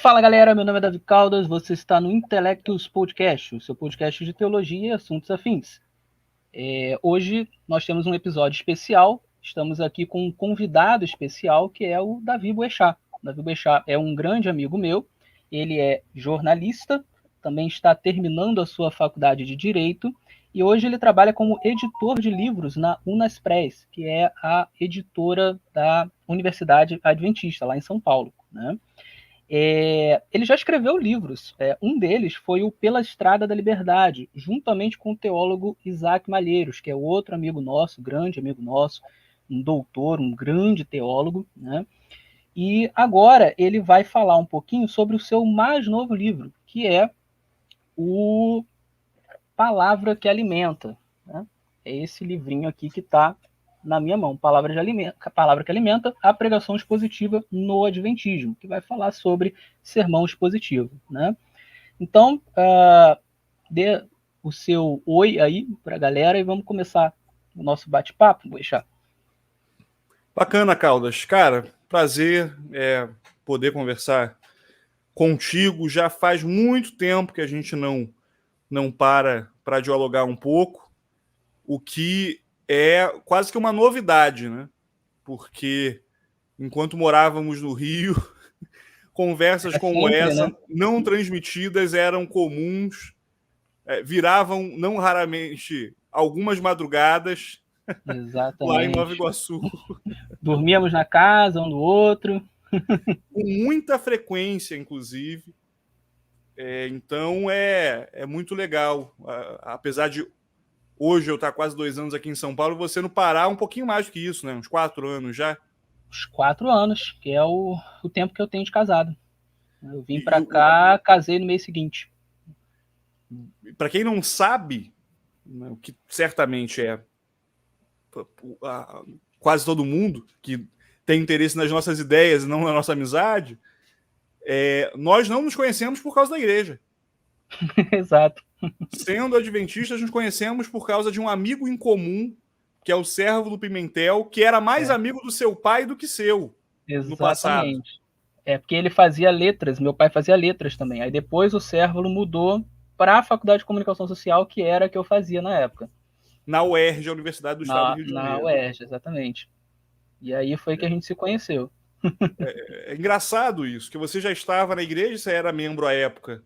Fala galera, meu nome é Davi Caldas, você está no Intelectus Podcast, o seu podcast de teologia e assuntos afins. Hoje nós temos um episódio especial, estamos aqui com um convidado especial que é o Davi Boechat. O Davi Boechat é um grande amigo meu, ele é jornalista, também está terminando a sua faculdade de Direito e hoje ele trabalha como editor de livros na Unaspres, que é a editora da Universidade Adventista, lá em São Paulo, né? Ele já escreveu livros. Um deles foi o Pela Estrada da Liberdade, juntamente com o teólogo Isaac Malheiros, que é outro amigo nosso, grande amigo nosso, um doutor, um grande teólogo, né? E agora ele vai falar um pouquinho sobre o seu mais novo livro, que é o Palavra que Alimenta, né? É esse livrinho aqui que está na minha mão, Palavra que Alimenta, a pregação expositiva no Adventismo, que vai falar sobre sermão expositivo, né? Então, dê o seu oi aí para a galera e vamos começar o nosso bate-papo, Boechat. Bacana, Caldas. Cara, prazer poder conversar contigo. Já faz muito tempo que a gente não para dialogar um pouco, o que é quase que uma novidade, né? Porque enquanto morávamos no Rio, conversas como sempre, essa, né? não transmitidas, eram comuns, viravam, não raramente, algumas madrugadas lá em Nova Exatamente. Iguaçu. Dormíamos na casa um do outro. Com muita frequência, inclusive. Então é muito legal. Apesar de hoje eu estar quase 2 anos aqui em São Paulo, você não parar um pouquinho mais do que isso, né? Uns 4 anos já. Uns 4 anos, que é o tempo que eu tenho de casado. Eu vim E para cá, casei no mês seguinte. para quem não sabe, né, o que certamente é quase todo mundo que tem interesse nas nossas ideias e não na nossa amizade, nós não nos conhecemos por causa da igreja. Exato. Sendo adventistas, nos conhecemos por causa de um amigo em comum, que é o Sérvulo Pimentel, que era mais amigo do seu pai do que seu. No passado. Exatamente. Porque ele fazia letras, meu pai fazia letras também. Aí depois o Sérvulo mudou para a Faculdade de Comunicação Social, que era a que eu fazia na época. Na UERJ, a Universidade do Estado do Rio de Na Janeiro. UERJ, exatamente. E aí foi que a gente se conheceu. É engraçado isso, que você já estava na igreja, você era membro à época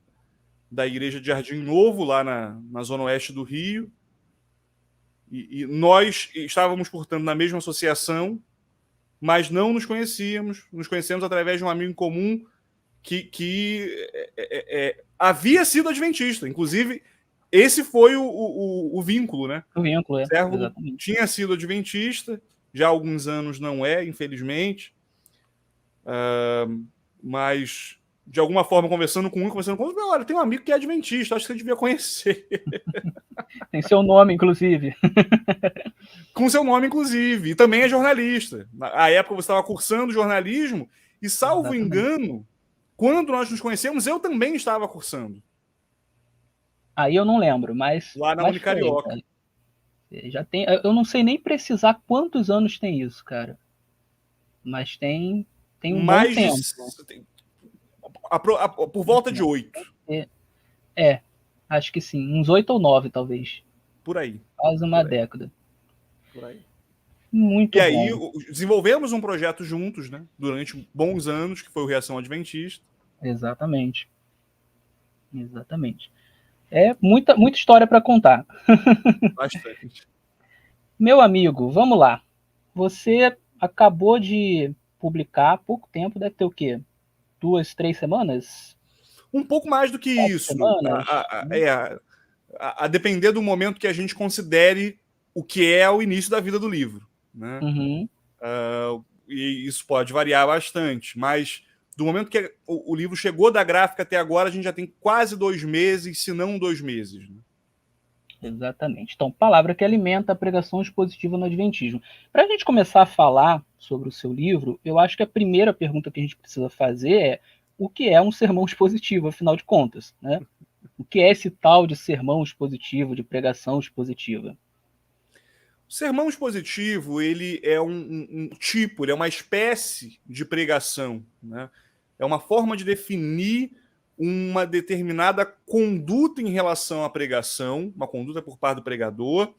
da igreja de Jardim Novo, lá na zona oeste do Rio, e nós estávamos, portanto, na mesma associação, mas não nos conhecemos através de um amigo em comum que havia sido adventista. Inclusive, esse foi o vínculo, né? O vínculo, Sérvulo exatamente. tinha sido adventista, já há alguns anos não é, infelizmente. Mas, de alguma forma, conversando com outro, olha, tem um amigo que é adventista, acho que você devia conhecer. Tem seu nome, inclusive. Com seu nome, inclusive. E também é jornalista. Na época você estava cursando jornalismo, e, salvo engano, quando nós nos conhecemos, eu também estava cursando. Aí eu não lembro, mas. Lá na Unicarioca. Já tem, eu não sei nem precisar quantos anos tem isso, cara. Mas tem um Mais bom tempo. Por volta de 8. Acho que sim. Uns 8 ou 9, talvez. Por aí. Quase uma década. Por aí. Muito e aí, bom. desenvolvemos um projeto juntos, né? Durante bons anos, que foi o Reação Adventista. Exatamente. É muita história para contar. Bastante. Meu amigo, vamos lá. Você acabou de publicar há pouco tempo, deve ter o quê? 2, 3 semanas? Um pouco mais do que 4 isso. semanas? A depender do momento que a gente considere o que é o início da vida do livro. Né? Uhum. E isso pode variar bastante, mas do momento que o livro chegou da gráfica até agora, a gente já tem quase 2 meses, se não 2 meses. Né? Exatamente. Então, palavra que alimenta a pregação expositiva no Adventismo. Para a gente começar a falar sobre o seu livro, eu acho que a primeira pergunta que a gente precisa fazer é o que é um sermão expositivo, afinal de contas, né? O que é esse tal de sermão expositivo, de pregação expositiva? O sermão expositivo, ele é um tipo, ele é uma espécie de pregação, né? é uma forma de definir uma determinada conduta em relação à pregação, uma conduta por parte do pregador,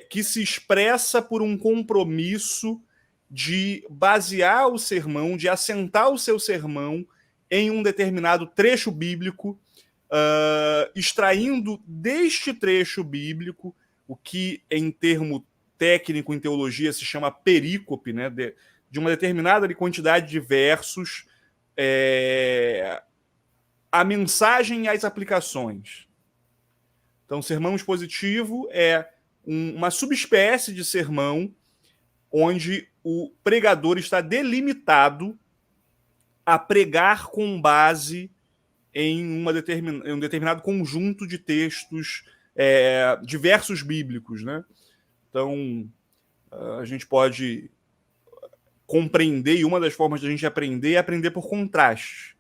que se expressa por um compromisso de basear o sermão, de assentar o seu sermão em um determinado trecho bíblico, extraindo deste trecho bíblico o que, em termo técnico, em teologia, se chama perícope, né, de uma determinada quantidade de versos, a mensagem e as aplicações. Então, o sermão expositivo é uma subespécie de sermão onde o pregador está delimitado a pregar com base em um determinado conjunto de textos, de versos bíblicos, né? Então, a gente pode compreender, e uma das formas de a gente aprender é aprender por contraste.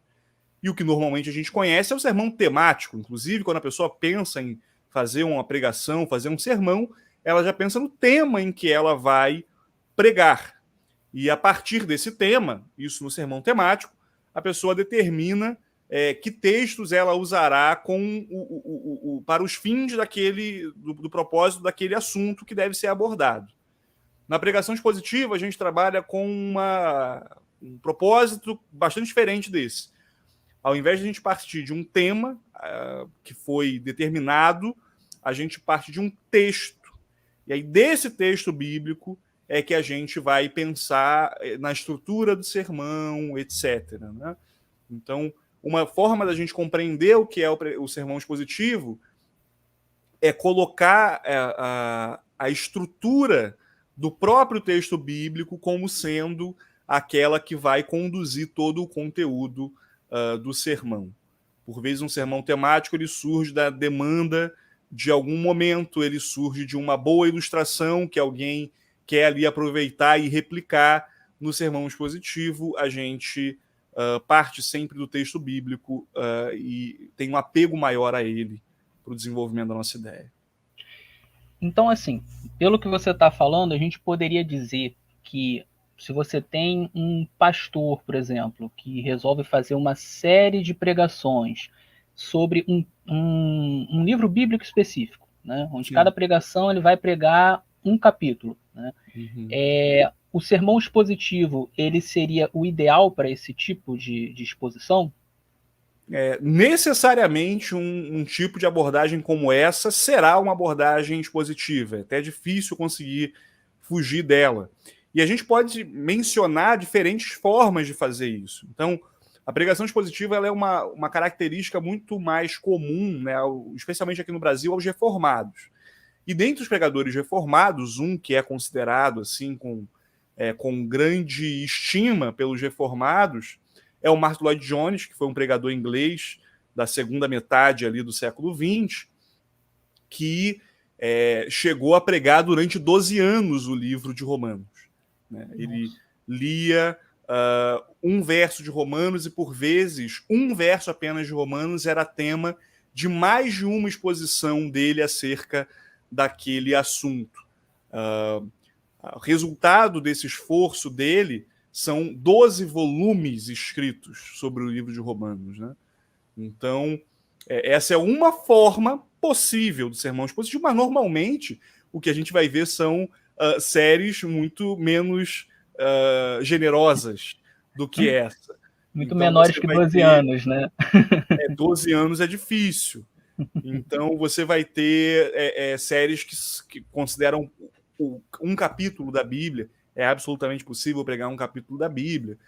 E o que normalmente a gente conhece é o sermão temático. Inclusive, quando a pessoa pensa em fazer uma pregação, fazer um sermão, ela já pensa no tema em que ela vai pregar. E a partir desse tema, isso no sermão temático, a pessoa determina que textos ela usará para os fins do propósito daquele assunto que deve ser abordado. Na pregação expositiva, a gente trabalha com um propósito bastante diferente desse. Ao invés de a gente partir de um tema que foi determinado, a gente parte de um texto. E aí, desse texto bíblico, é que a gente vai pensar na estrutura do sermão, etc. Né? Então, uma forma da gente compreender o que é o sermão expositivo é colocar a estrutura do próprio texto bíblico como sendo aquela que vai conduzir todo o conteúdo do sermão. Por vezes, um sermão temático ele surge da demanda de algum momento, ele surge de uma boa ilustração que alguém quer ali aproveitar e replicar. No sermão expositivo, a gente parte sempre do texto bíblico e tem um apego maior a ele para o desenvolvimento da nossa ideia. Então, assim, pelo que você está falando, a gente poderia dizer que se você tem um pastor, por exemplo, que resolve fazer uma série de pregações sobre um livro bíblico específico, né, onde Sim. cada pregação ele vai pregar um capítulo, né, o sermão expositivo ele seria o ideal para esse tipo de exposição? Necessariamente um tipo de abordagem como essa será uma abordagem expositiva. É até difícil conseguir fugir dela. E a gente pode mencionar diferentes formas de fazer isso. Então, a pregação expositiva ela é uma característica muito mais comum, né, especialmente aqui no Brasil, aos reformados. E dentre os pregadores reformados, um que é considerado assim com grande estima pelos reformados é o Martyn Lloyd-Jones, que foi um pregador inglês da segunda metade ali do século XX, que chegou a pregar durante 12 anos o livro de Romanos. Né? Ele lia um verso de Romanos e, por vezes, um verso apenas de Romanos era tema de mais de uma exposição dele acerca daquele assunto. O resultado desse esforço dele são 12 volumes escritos sobre o livro de Romanos. Né? Então, essa é uma forma possível do sermão expositivo, mas normalmente o que a gente vai ver são séries muito menos generosas do que essa. Muito então, menores que 12 anos, né? 12 anos é difícil. Então, você vai ter séries que consideram um capítulo da Bíblia. É absolutamente possível pregar um capítulo da Bíblia.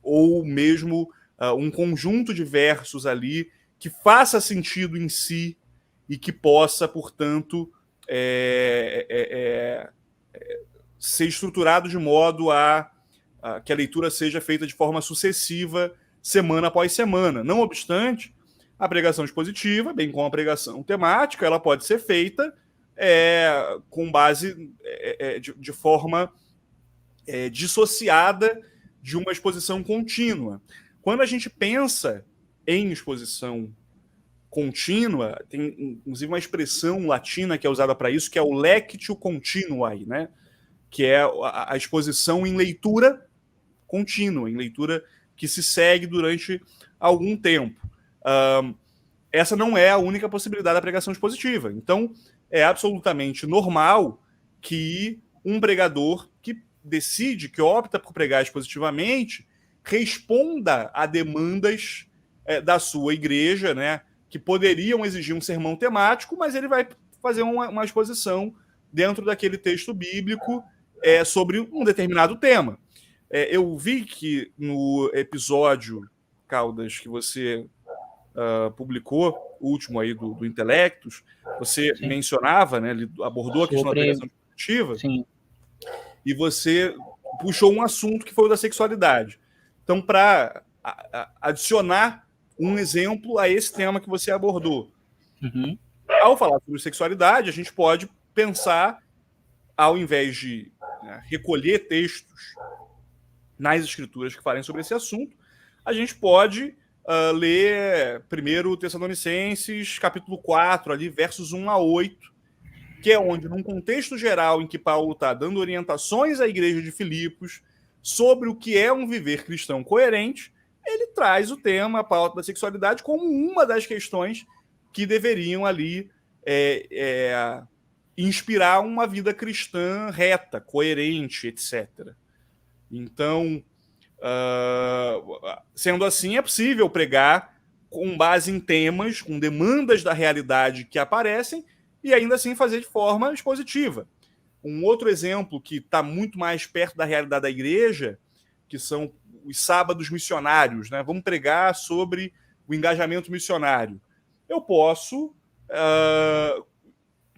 Ou mesmo um conjunto de versos ali que faça sentido em si e que possa, portanto, ser estruturado de modo a que a leitura seja feita de forma sucessiva, semana após semana. Não obstante, a pregação expositiva, bem como a pregação temática, ela pode ser feita com base de forma dissociada de uma exposição contínua. Quando a gente pensa em exposição contínua, tem inclusive uma expressão latina que é usada para isso, que é o lectio continuae, né? Que é a exposição em leitura contínua, em leitura que se segue durante algum tempo. Essa não é a única possibilidade da pregação expositiva. Então, é absolutamente normal que um pregador que decide, que opta por pregar expositivamente, responda a demandas da sua igreja, né, que poderiam exigir um sermão temático, mas ele vai fazer uma exposição dentro daquele texto bíblico sobre um determinado tema. Eu vi que no episódio, Caldas, que você publicou, o último aí do Intelectus, você Sim. mencionava, né, ele abordou a questão da pregação expositiva, sim, e você puxou um assunto que foi o da sexualidade. Então, para adicionar um exemplo a esse tema que você abordou, ao falar sobre sexualidade, a gente pode pensar, ao invés de recolher textos nas escrituras que falem sobre esse assunto, a gente pode ler 1 Tessalonicenses, capítulo 4, ali, versos 1 a 8, que é onde, num contexto geral em que Paulo está dando orientações à igreja de Filipos sobre o que é um viver cristão coerente, ele traz o tema, a pauta da sexualidade, como uma das questões que deveriam ali inspirar uma vida cristã reta, coerente, etc. Então, sendo assim, é possível pregar com base em temas, com demandas da realidade que aparecem, e ainda assim fazer de forma expositiva. Um outro exemplo que está muito mais perto da realidade da igreja, que são os sábados missionários, né? Vamos pregar sobre o engajamento missionário. Eu posso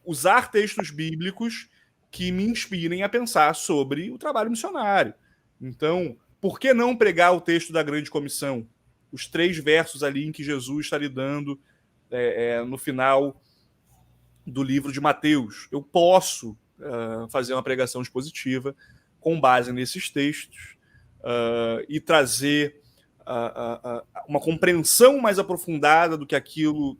usar textos bíblicos que me inspirem a pensar sobre o trabalho missionário. Então, por que não pregar o texto da Grande Comissão? Os 3 versos ali em que Jesus está lidando no final do livro de Mateus. Eu posso fazer uma pregação expositiva com base nesses textos e trazer uma compreensão mais aprofundada daquilo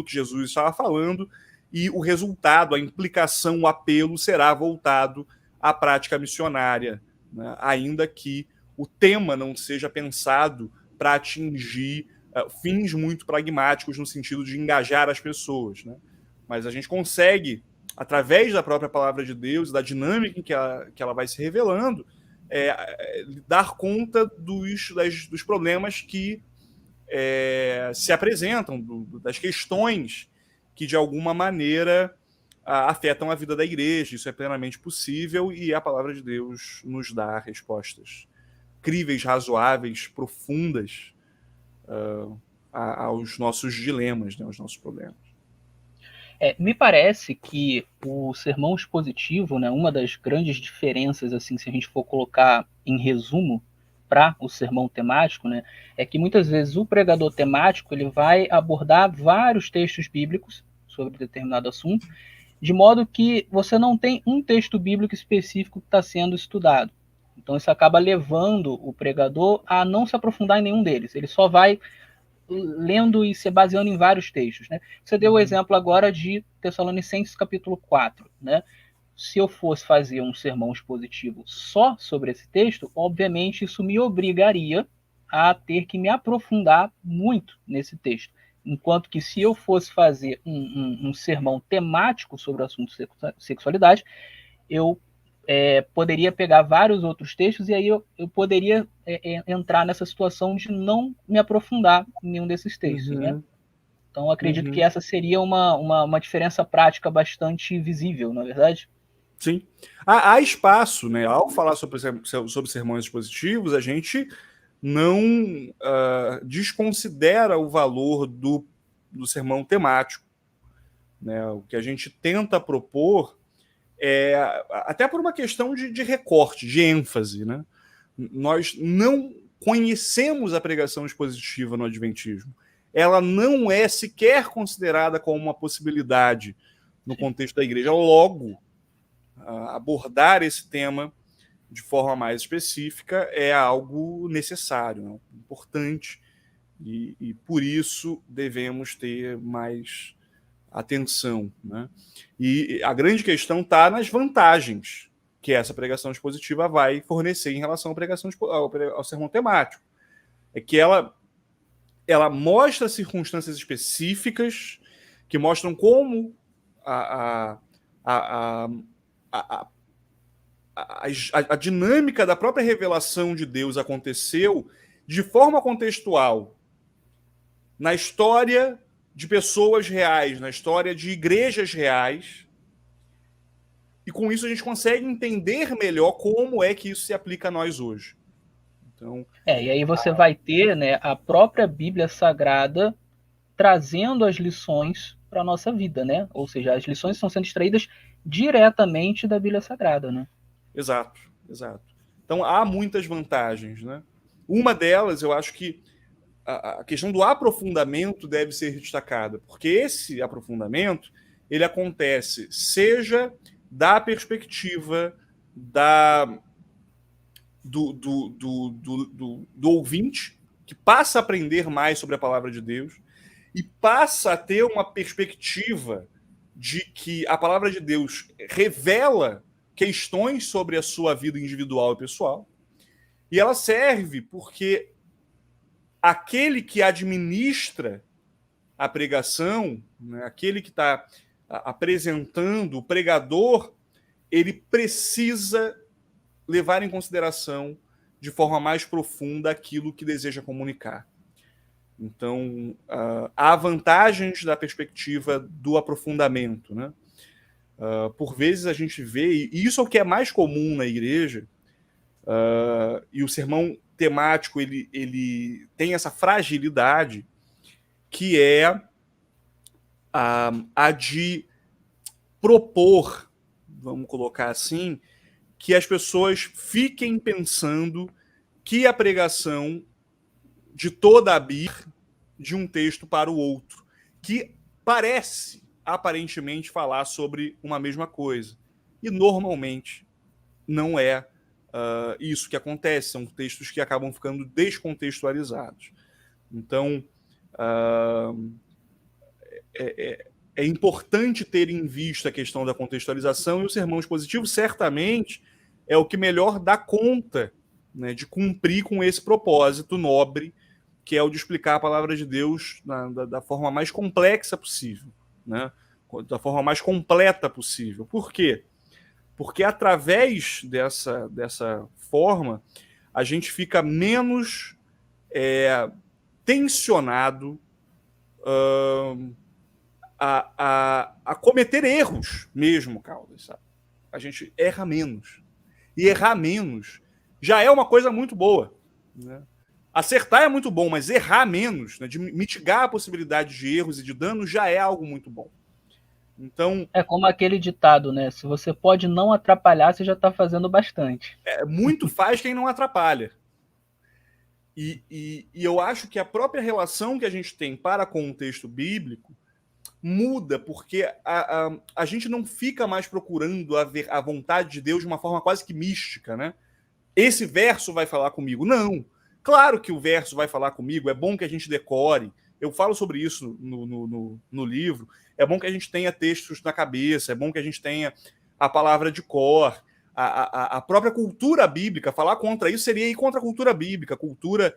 que Jesus estava falando, e o resultado, a implicação, o apelo será voltado à prática missionária, né? Ainda que o tema não seja pensado para atingir fins muito pragmáticos no sentido de engajar as pessoas, né? Mas a gente consegue, através da própria palavra de Deus, da dinâmica em que ela vai se revelando, dar conta dos problemas que se apresentam, das questões que, de alguma maneira, afetam a vida da igreja. Isso é plenamente possível e a palavra de Deus nos dá respostas críveis, razoáveis, profundas aos nossos dilemas, né, aos nossos problemas. Me parece que o sermão expositivo, né, uma das grandes diferenças, assim, se a gente for colocar em resumo para o sermão temático, né, é que muitas vezes o pregador temático ele vai abordar vários textos bíblicos sobre determinado assunto, de modo que você não tem um texto bíblico específico que está sendo estudado. Então isso acaba levando o pregador a não se aprofundar em nenhum deles. Ele só vai lendo e se baseando em vários textos, né? Você deu o exemplo agora de Tessalonicenses capítulo 4, né? Se eu fosse fazer um sermão expositivo só sobre esse texto, obviamente isso me obrigaria a ter que me aprofundar muito nesse texto. Enquanto que se eu fosse fazer um sermão temático sobre o assunto sexualidade, eu poderia pegar vários outros textos e aí eu poderia entrar nessa situação de não me aprofundar em nenhum desses textos, né? Então, acredito que essa seria uma diferença prática bastante visível, não é verdade? Sim. Há espaço, né? Ao falar sobre sermões expositivos, a gente não desconsidera o valor do sermão temático, né? O que a gente tenta propor até por uma questão de recorte, de ênfase, né? Nós não conhecemos a pregação expositiva no Adventismo. Ela não é sequer considerada como uma possibilidade no contexto da igreja. Logo, abordar esse tema de forma mais específica é algo necessário, né? Importante, e por isso devemos ter mais atenção, né? E a grande questão está nas vantagens que essa pregação expositiva vai fornecer em relação à pregação ao sermão temático. É que ela mostra circunstâncias específicas que mostram como a dinâmica da própria revelação de Deus aconteceu de forma contextual na história de pessoas reais, na história de igrejas reais, e com isso a gente consegue entender melhor como é que isso se aplica a nós hoje. Então, e aí você vai ter, né, a própria Bíblia Sagrada trazendo as lições para a nossa vida, né? Ou seja, as lições estão sendo extraídas diretamente da Bíblia Sagrada, né? Exato. Então há muitas vantagens, né? Uma delas, eu acho que a questão do aprofundamento deve ser destacada, porque esse aprofundamento ele acontece seja da perspectiva do ouvinte, que passa a aprender mais sobre a palavra de Deus e passa a ter uma perspectiva de que a palavra de Deus revela questões sobre a sua vida individual e pessoal, e ela serve porque aquele que administra a pregação, né, aquele que está apresentando, o pregador, ele precisa levar em consideração de forma mais profunda aquilo que deseja comunicar. Então, há vantagens da perspectiva do aprofundamento, né? Por vezes a gente vê, e isso é o que é mais comum na igreja, e o sermão temático ele tem essa fragilidade, que é a de propor, vamos colocar assim, que as pessoas fiquem pensando que a pregação de toda a Bíblia de um texto para o outro, que parece aparentemente falar sobre uma mesma coisa. E normalmente não é isso que acontece, são textos que acabam ficando descontextualizados. Então, é importante ter em vista a questão da contextualização, e o sermão expositivo certamente é o que melhor dá conta, né, de cumprir com esse propósito nobre, que é o de explicar a palavra de Deus da forma mais complexa possível, né, da forma mais completa possível. Por quê? Porque através dessa forma a gente fica menos tensionado a cometer erros mesmo, Caldas, sabe? A gente erra menos. E errar menos já é uma coisa muito boa, né? Acertar é muito bom, mas errar menos, né, de mitigar a possibilidade de erros e de danos, já é algo muito bom. Então, é como aquele ditado, né? Se você pode não atrapalhar, você já está fazendo bastante. Muito faz quem não atrapalha. E eu acho que a própria relação que a gente tem para com o texto bíblico muda, porque a gente não fica mais procurando a vontade de Deus de uma forma quase que mística, né? Esse verso vai falar comigo. Não. Claro que o verso vai falar comigo, é bom que a gente decore. Eu falo sobre isso no livro. É bom que a gente tenha textos na cabeça, é bom que a gente tenha a palavra de cor, a própria cultura bíblica. Falar contra isso seria ir contra a cultura bíblica. A cultura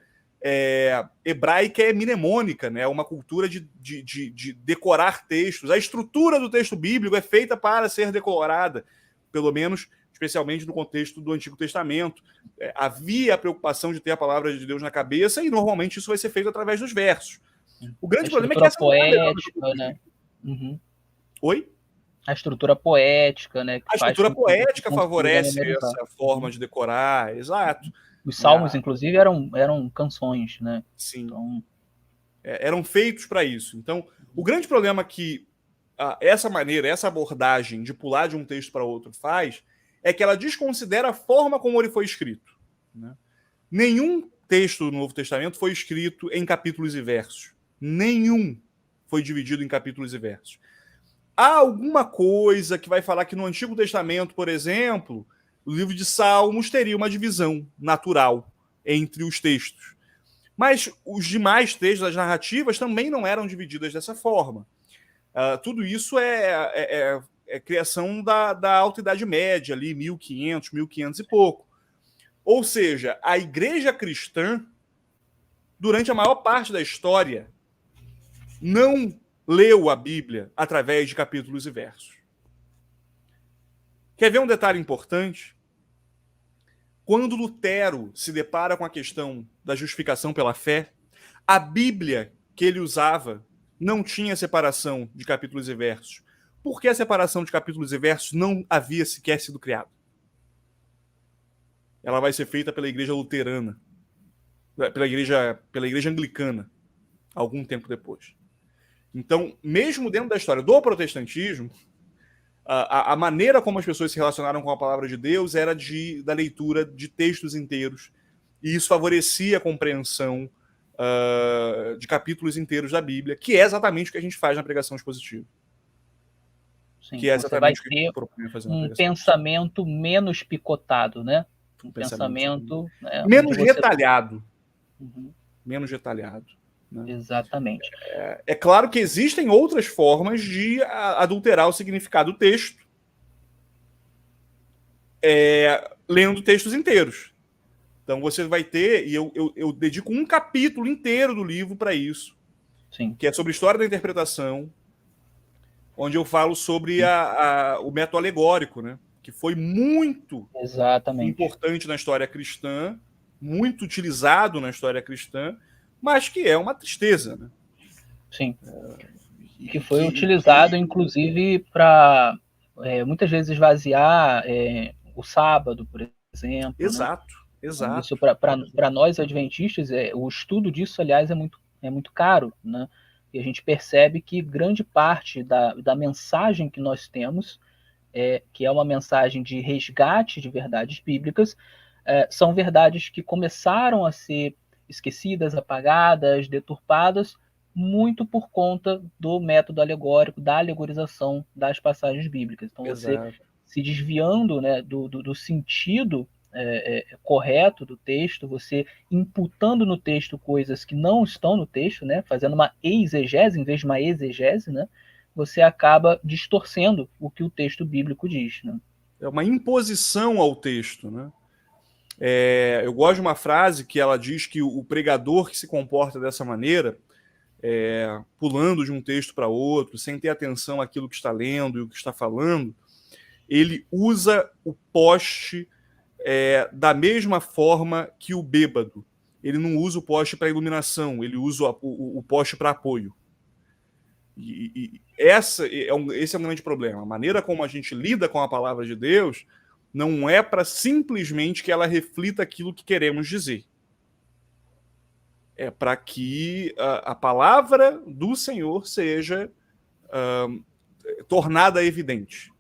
hebraica é mnemônica, né? É uma cultura de decorar textos. A estrutura do texto bíblico é feita para ser decorada, pelo menos especialmente no contexto do Antigo Testamento. Havia a preocupação de ter a palavra de Deus na cabeça, e normalmente isso vai ser feito através dos versos. O grande problema é que essa poética, né? Uhum. Oi? A estrutura poética, né? A estrutura poética favorece essa forma de decorar, exato. Os salmos, inclusive, eram canções, né? Sim. Então, eram feitos para isso. Então, o grande problema que essa maneira, essa abordagem de pular de um texto para outro faz, é que ela desconsidera a forma como ele foi escrito, né? Nenhum texto do Novo Testamento foi escrito em capítulos e versos. Nenhum foi dividido em capítulos e versos. Há alguma coisa que vai falar que no Antigo Testamento, por exemplo, o livro de Salmos teria uma divisão natural entre os textos. Mas os demais textos, as narrativas, também não eram divididas dessa forma. Tudo isso é criação da Alta Idade Média, ali 1500, 1500 e pouco. Ou seja, a igreja cristã, durante a maior parte da história, não leu a Bíblia através de capítulos e versos. Quer ver um detalhe importante? Quando Lutero se depara com a questão da justificação pela fé, a Bíblia que ele usava não tinha separação de capítulos e versos. Por que a separação de capítulos e versos não havia sequer sido criada? Ela vai ser feita pela igreja luterana, pela igreja anglicana, algum tempo depois. Então, mesmo dentro da história do protestantismo, a maneira como as pessoas se relacionaram com a palavra de Deus era da leitura de textos inteiros, e isso favorecia a compreensão de capítulos inteiros da Bíblia, que é exatamente o que a gente faz na pregação expositiva. Sim, que é exatamente o que a gente propõe fazer na pregação. Pensamento menos picotado, né? Um pensamento menos retalhado. Menos retalhado. Né? Exatamente. É claro que existem outras formas de adulterar o significado do texto, lendo textos inteiros. Então você vai ter, e eu dedico um capítulo inteiro do livro para isso, Sim. Que é sobre história da interpretação, onde eu falo sobre o método alegórico, né? Que foi muito importante na história cristã, muito utilizado na história cristã, mas que é uma tristeza, né? Sim. Que foi utilizado, inclusive, para muitas vezes esvaziar o sábado, por exemplo. Exato, né? Exato. Isso para nós adventistas, o estudo disso, aliás, é muito caro, né? E a gente percebe que grande parte da mensagem que nós temos, que é uma mensagem de resgate de verdades bíblicas, são verdades que começaram a ser esquecidas, apagadas, deturpadas, muito por conta do método alegórico, da alegorização das passagens bíblicas. Então, você se desviando, né, do sentido correto do texto, você imputando no texto coisas que não estão no texto, né, fazendo uma exegese em vez de uma exegese, né, você acaba distorcendo o que o texto bíblico diz. Né? É uma imposição ao texto, né? Eu gosto de uma frase que ela diz que o pregador que se comporta dessa maneira, pulando de um texto para outro, sem ter atenção àquilo que está lendo e o que está falando, ele usa o poste da mesma forma que o bêbado. Ele não usa o poste para iluminação, ele usa o poste para apoio. Esse é um grande problema. A maneira como a gente lida com a palavra de Deus não é para simplesmente que ela reflita aquilo que queremos dizer. É para que a palavra do Senhor seja tornada evidente.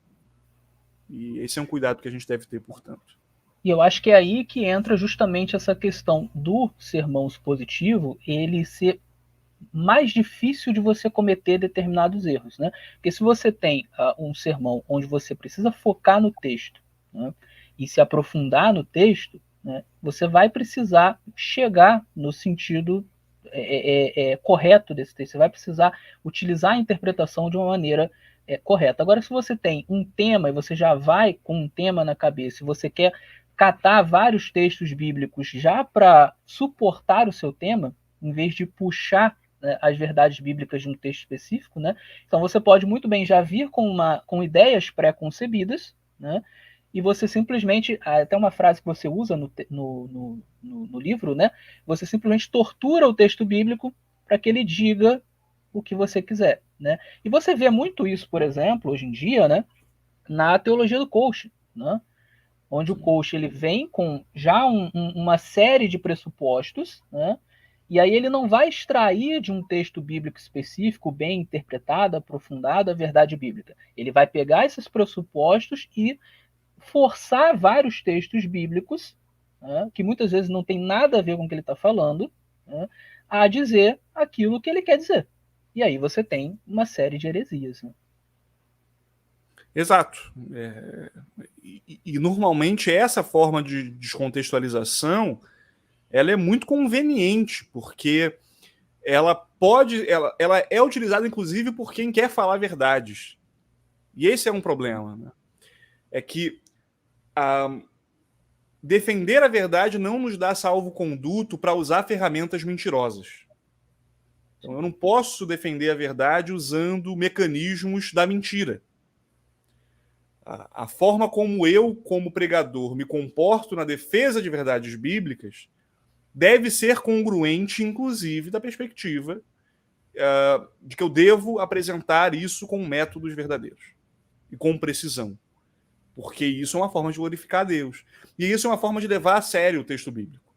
E esse é um cuidado que a gente deve ter, portanto. E eu acho que é aí que entra justamente essa questão do sermão expositivo, ele ser mais difícil de você cometer determinados erros, né? Porque se você tem um sermão onde você precisa focar no texto, né, e se aprofundar no texto, né, você vai precisar chegar no sentido correto desse texto, você vai precisar utilizar a interpretação de uma maneira correta. Agora, se você tem um tema e você já vai com um tema na cabeça, e você quer catar vários textos bíblicos já para suportar o seu tema, em vez de puxar as verdades bíblicas de um texto específico, né? Então você pode muito bem já vir com ideias pré-concebidas, né? E você simplesmente, até uma frase que você usa no livro, né? Você simplesmente tortura o texto bíblico para que ele diga o que você quiser, né? E você vê muito isso, por exemplo, hoje em dia, né? Na teologia do coaching, né? Onde o coach ele vem com já uma série de pressupostos, né? E aí ele não vai extrair de um texto bíblico específico, bem interpretado, aprofundado, a verdade bíblica. Ele vai pegar esses pressupostos e forçar vários textos bíblicos, né, que muitas vezes não tem nada a ver com o que ele está falando, né, a dizer aquilo que ele quer dizer. E aí você tem uma série de heresias. Né? Exato. E normalmente essa forma de descontextualização ela é muito conveniente, porque ela é utilizada, inclusive, por quem quer falar verdades. E esse é um problema, né? É que defender a verdade não nos dá salvo-conduto para usar ferramentas mentirosas. Então, eu não posso defender a verdade usando mecanismos da mentira. A forma como eu, como pregador, me comporto na defesa de verdades bíblicas deve ser congruente, inclusive, da perspectiva de que eu devo apresentar isso com métodos verdadeiros e com precisão. Porque isso é uma forma de glorificar a Deus. E isso é uma forma de levar a sério o texto bíblico.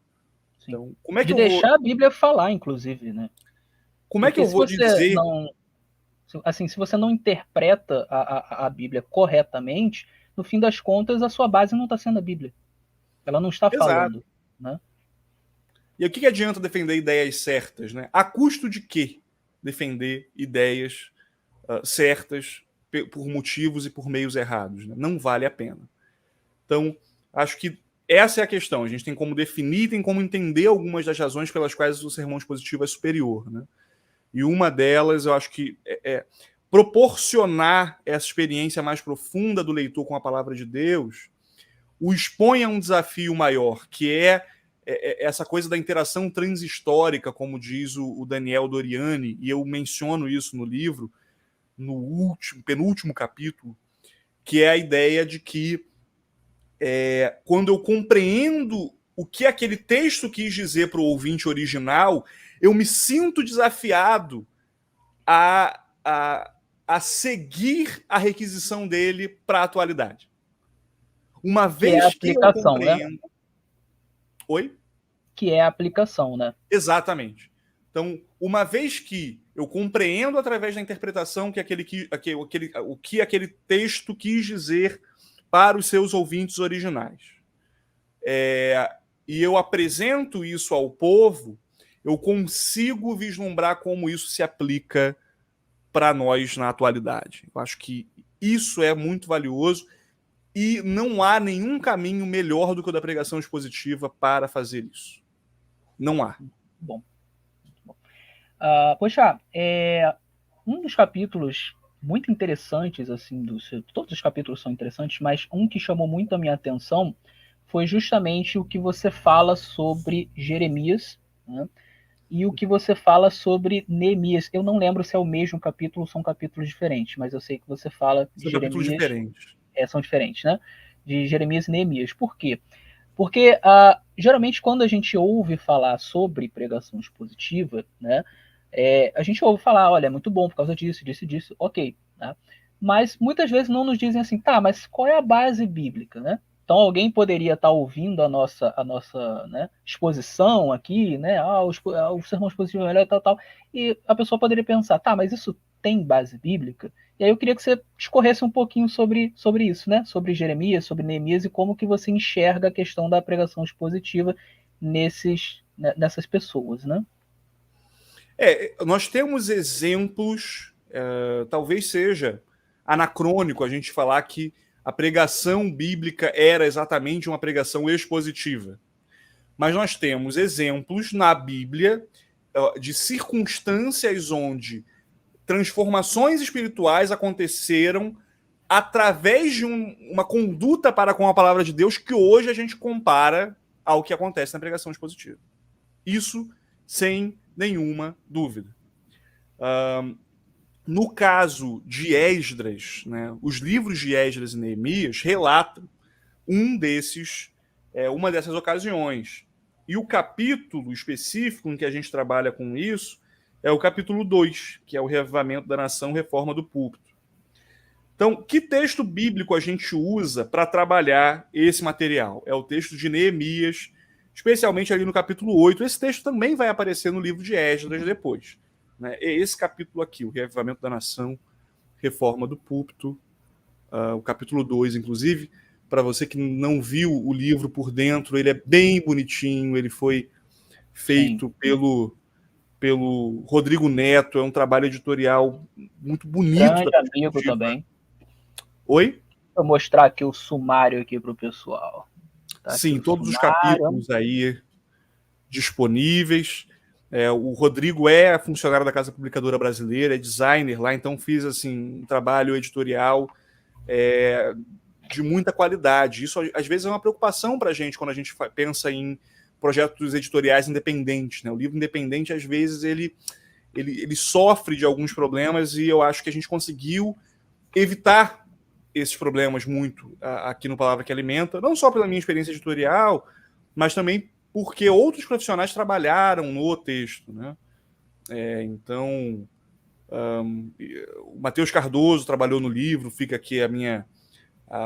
Sim. Então, como é que de eu deixar vou... a Bíblia falar, inclusive, né? Como é que eu vou dizer... se você não interpreta a Bíblia corretamente, no fim das contas, a sua base não está sendo a Bíblia. Ela não está falando. Né? E o que adianta defender ideias certas? Né? A custo de quê defender ideias certas por motivos e por meios errados? Né? Não vale a pena. Então, acho que essa é a questão. A gente tem como definir, tem como entender algumas das razões pelas quais o sermão expositivo é superior. Né? E uma delas, eu acho que é proporcionar essa experiência mais profunda do leitor com a palavra de Deus, o expõe a um desafio maior, que é essa coisa da interação transhistórica, como diz o Daniel Doriani, e eu menciono isso no livro, no penúltimo capítulo, que é a ideia de que quando eu compreendo o que aquele texto quis dizer para o ouvinte original, eu me sinto desafiado a seguir a requisição dele para a atualidade. Uma vez que eu compreendo... Né? Oi? Que é a aplicação, né? Exatamente. Então, uma vez que eu compreendo através da interpretação o que aquele texto quis dizer para os seus ouvintes originais, e eu apresento isso ao povo, eu consigo vislumbrar como isso se aplica para nós na atualidade. Eu acho que isso é muito valioso e não há nenhum caminho melhor do que o da pregação expositiva para fazer isso. Não há. Bom. Poxa, um dos capítulos muito interessantes, assim, todos os capítulos são interessantes, mas um que chamou muito a minha atenção foi justamente o que você fala sobre Jeremias, né? E o que você fala sobre Neemias. Eu não lembro se é o mesmo capítulo ou são capítulos diferentes, mas eu sei que você fala de Jeremias. Capítulos diferentes. São diferentes, né? De Jeremias e Neemias. Por quê? Porque geralmente quando a gente ouve falar sobre pregação expositiva, né, a gente ouve falar, olha, é muito bom por causa disso, disso, ok. Né? Mas muitas vezes não nos dizem assim, tá, mas qual é a base bíblica, né? Então alguém poderia estar ouvindo a nossa né, exposição aqui, né? O sermão expositivo é melhor, tal, e a pessoa poderia pensar, tá, mas isso tem base bíblica? E aí eu queria que você discorresse um pouquinho sobre isso, né? Sobre Jeremias, sobre Neemias e como que você enxerga a questão da pregação expositiva nessas pessoas, né? Nós temos exemplos, talvez seja anacrônico a gente falar que a pregação bíblica era exatamente uma pregação expositiva. Mas nós temos exemplos na Bíblia de circunstâncias onde transformações espirituais aconteceram através de uma conduta para com a palavra de Deus que hoje a gente compara ao que acontece na pregação expositiva. Isso sem nenhuma dúvida. No caso de Esdras, né, os livros de Esdras e Neemias relatam uma dessas ocasiões. E o capítulo específico em que a gente trabalha com isso é o capítulo 2, que é o Reavivamento da Nação, Reforma do Púlpito. Então, que texto bíblico a gente usa para trabalhar esse material? É o texto de Neemias, especialmente ali no capítulo 8. Esse texto também vai aparecer no livro de Esdras depois. Né? É esse capítulo aqui, o Reavivamento da Nação, Reforma do Púlpito, o capítulo 2, inclusive, para você que não viu o livro por dentro, ele é bem bonitinho, ele foi feito pelo Rodrigo Neto, é um trabalho editorial muito bonito. Grande amigo também. Oi? Vou mostrar aqui o sumário aqui para o pessoal. Tá. Sim, todos os capítulos aí disponíveis. O Rodrigo funcionário da Casa Publicadora Brasileira, é designer lá, então fiz assim um trabalho editorial de muita qualidade. Isso, às vezes, é uma preocupação para a gente quando a gente pensa em projetos editoriais independentes, né? O livro independente, às vezes, ele sofre de alguns problemas e eu acho que a gente conseguiu evitar esses problemas muito aqui no Palavra que Alimenta, não só pela minha experiência editorial, mas também porque outros profissionais trabalharam no texto, né? Então, o Matheus Cardoso trabalhou no livro, fica aqui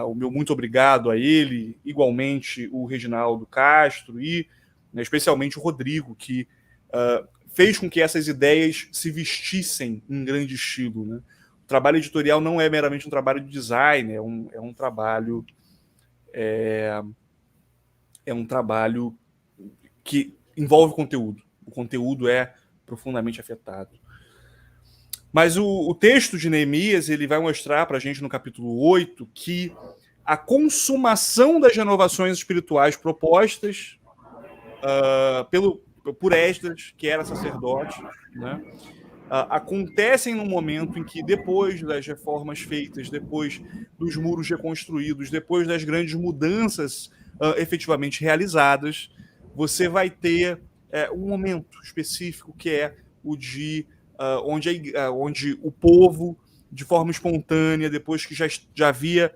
o meu muito obrigado a ele, igualmente o Reginaldo Castro e, né, especialmente o Rodrigo, que fez com que essas ideias se vestissem em grande estilo, né? O trabalho editorial não é meramente um trabalho de design, é um trabalho que envolve conteúdo. O conteúdo é profundamente afetado. Mas o texto de Neemias, ele vai mostrar para a gente no capítulo 8 que a consumação das renovações espirituais propostas por Esdras, que era sacerdote, né, acontecem no momento em que, depois das reformas feitas, depois dos muros reconstruídos, depois das grandes mudanças efetivamente realizadas, você vai ter um momento específico que é o de onde o povo, de forma espontânea, depois que já havia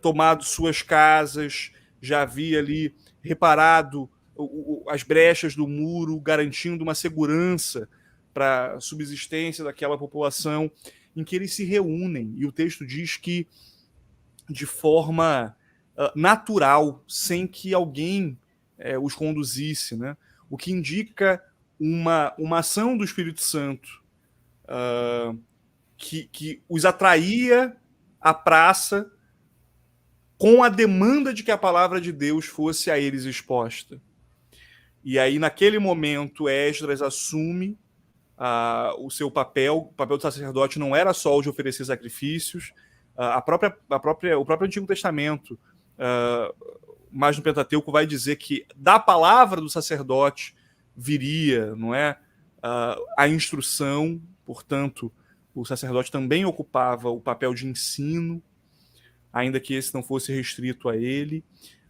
tomado suas casas, já havia ali reparado as brechas do muro, garantindo uma segurança para a subsistência daquela população, em que eles se reúnem. E o texto diz que, de forma natural, sem que alguém os conduzisse, né? O que indica uma ação do Espírito Santo que os atraía à praça com a demanda de que a palavra de Deus fosse a eles exposta. E aí, naquele momento, Esdras assume o seu papel. O papel do sacerdote não era só o de oferecer sacrifícios. O próprio Antigo Testamento, mais no Pentateuco, vai dizer que da palavra do sacerdote viria, não é, a instrução. Portanto, o sacerdote também ocupava o papel de ensino, ainda que esse não fosse restrito a ele.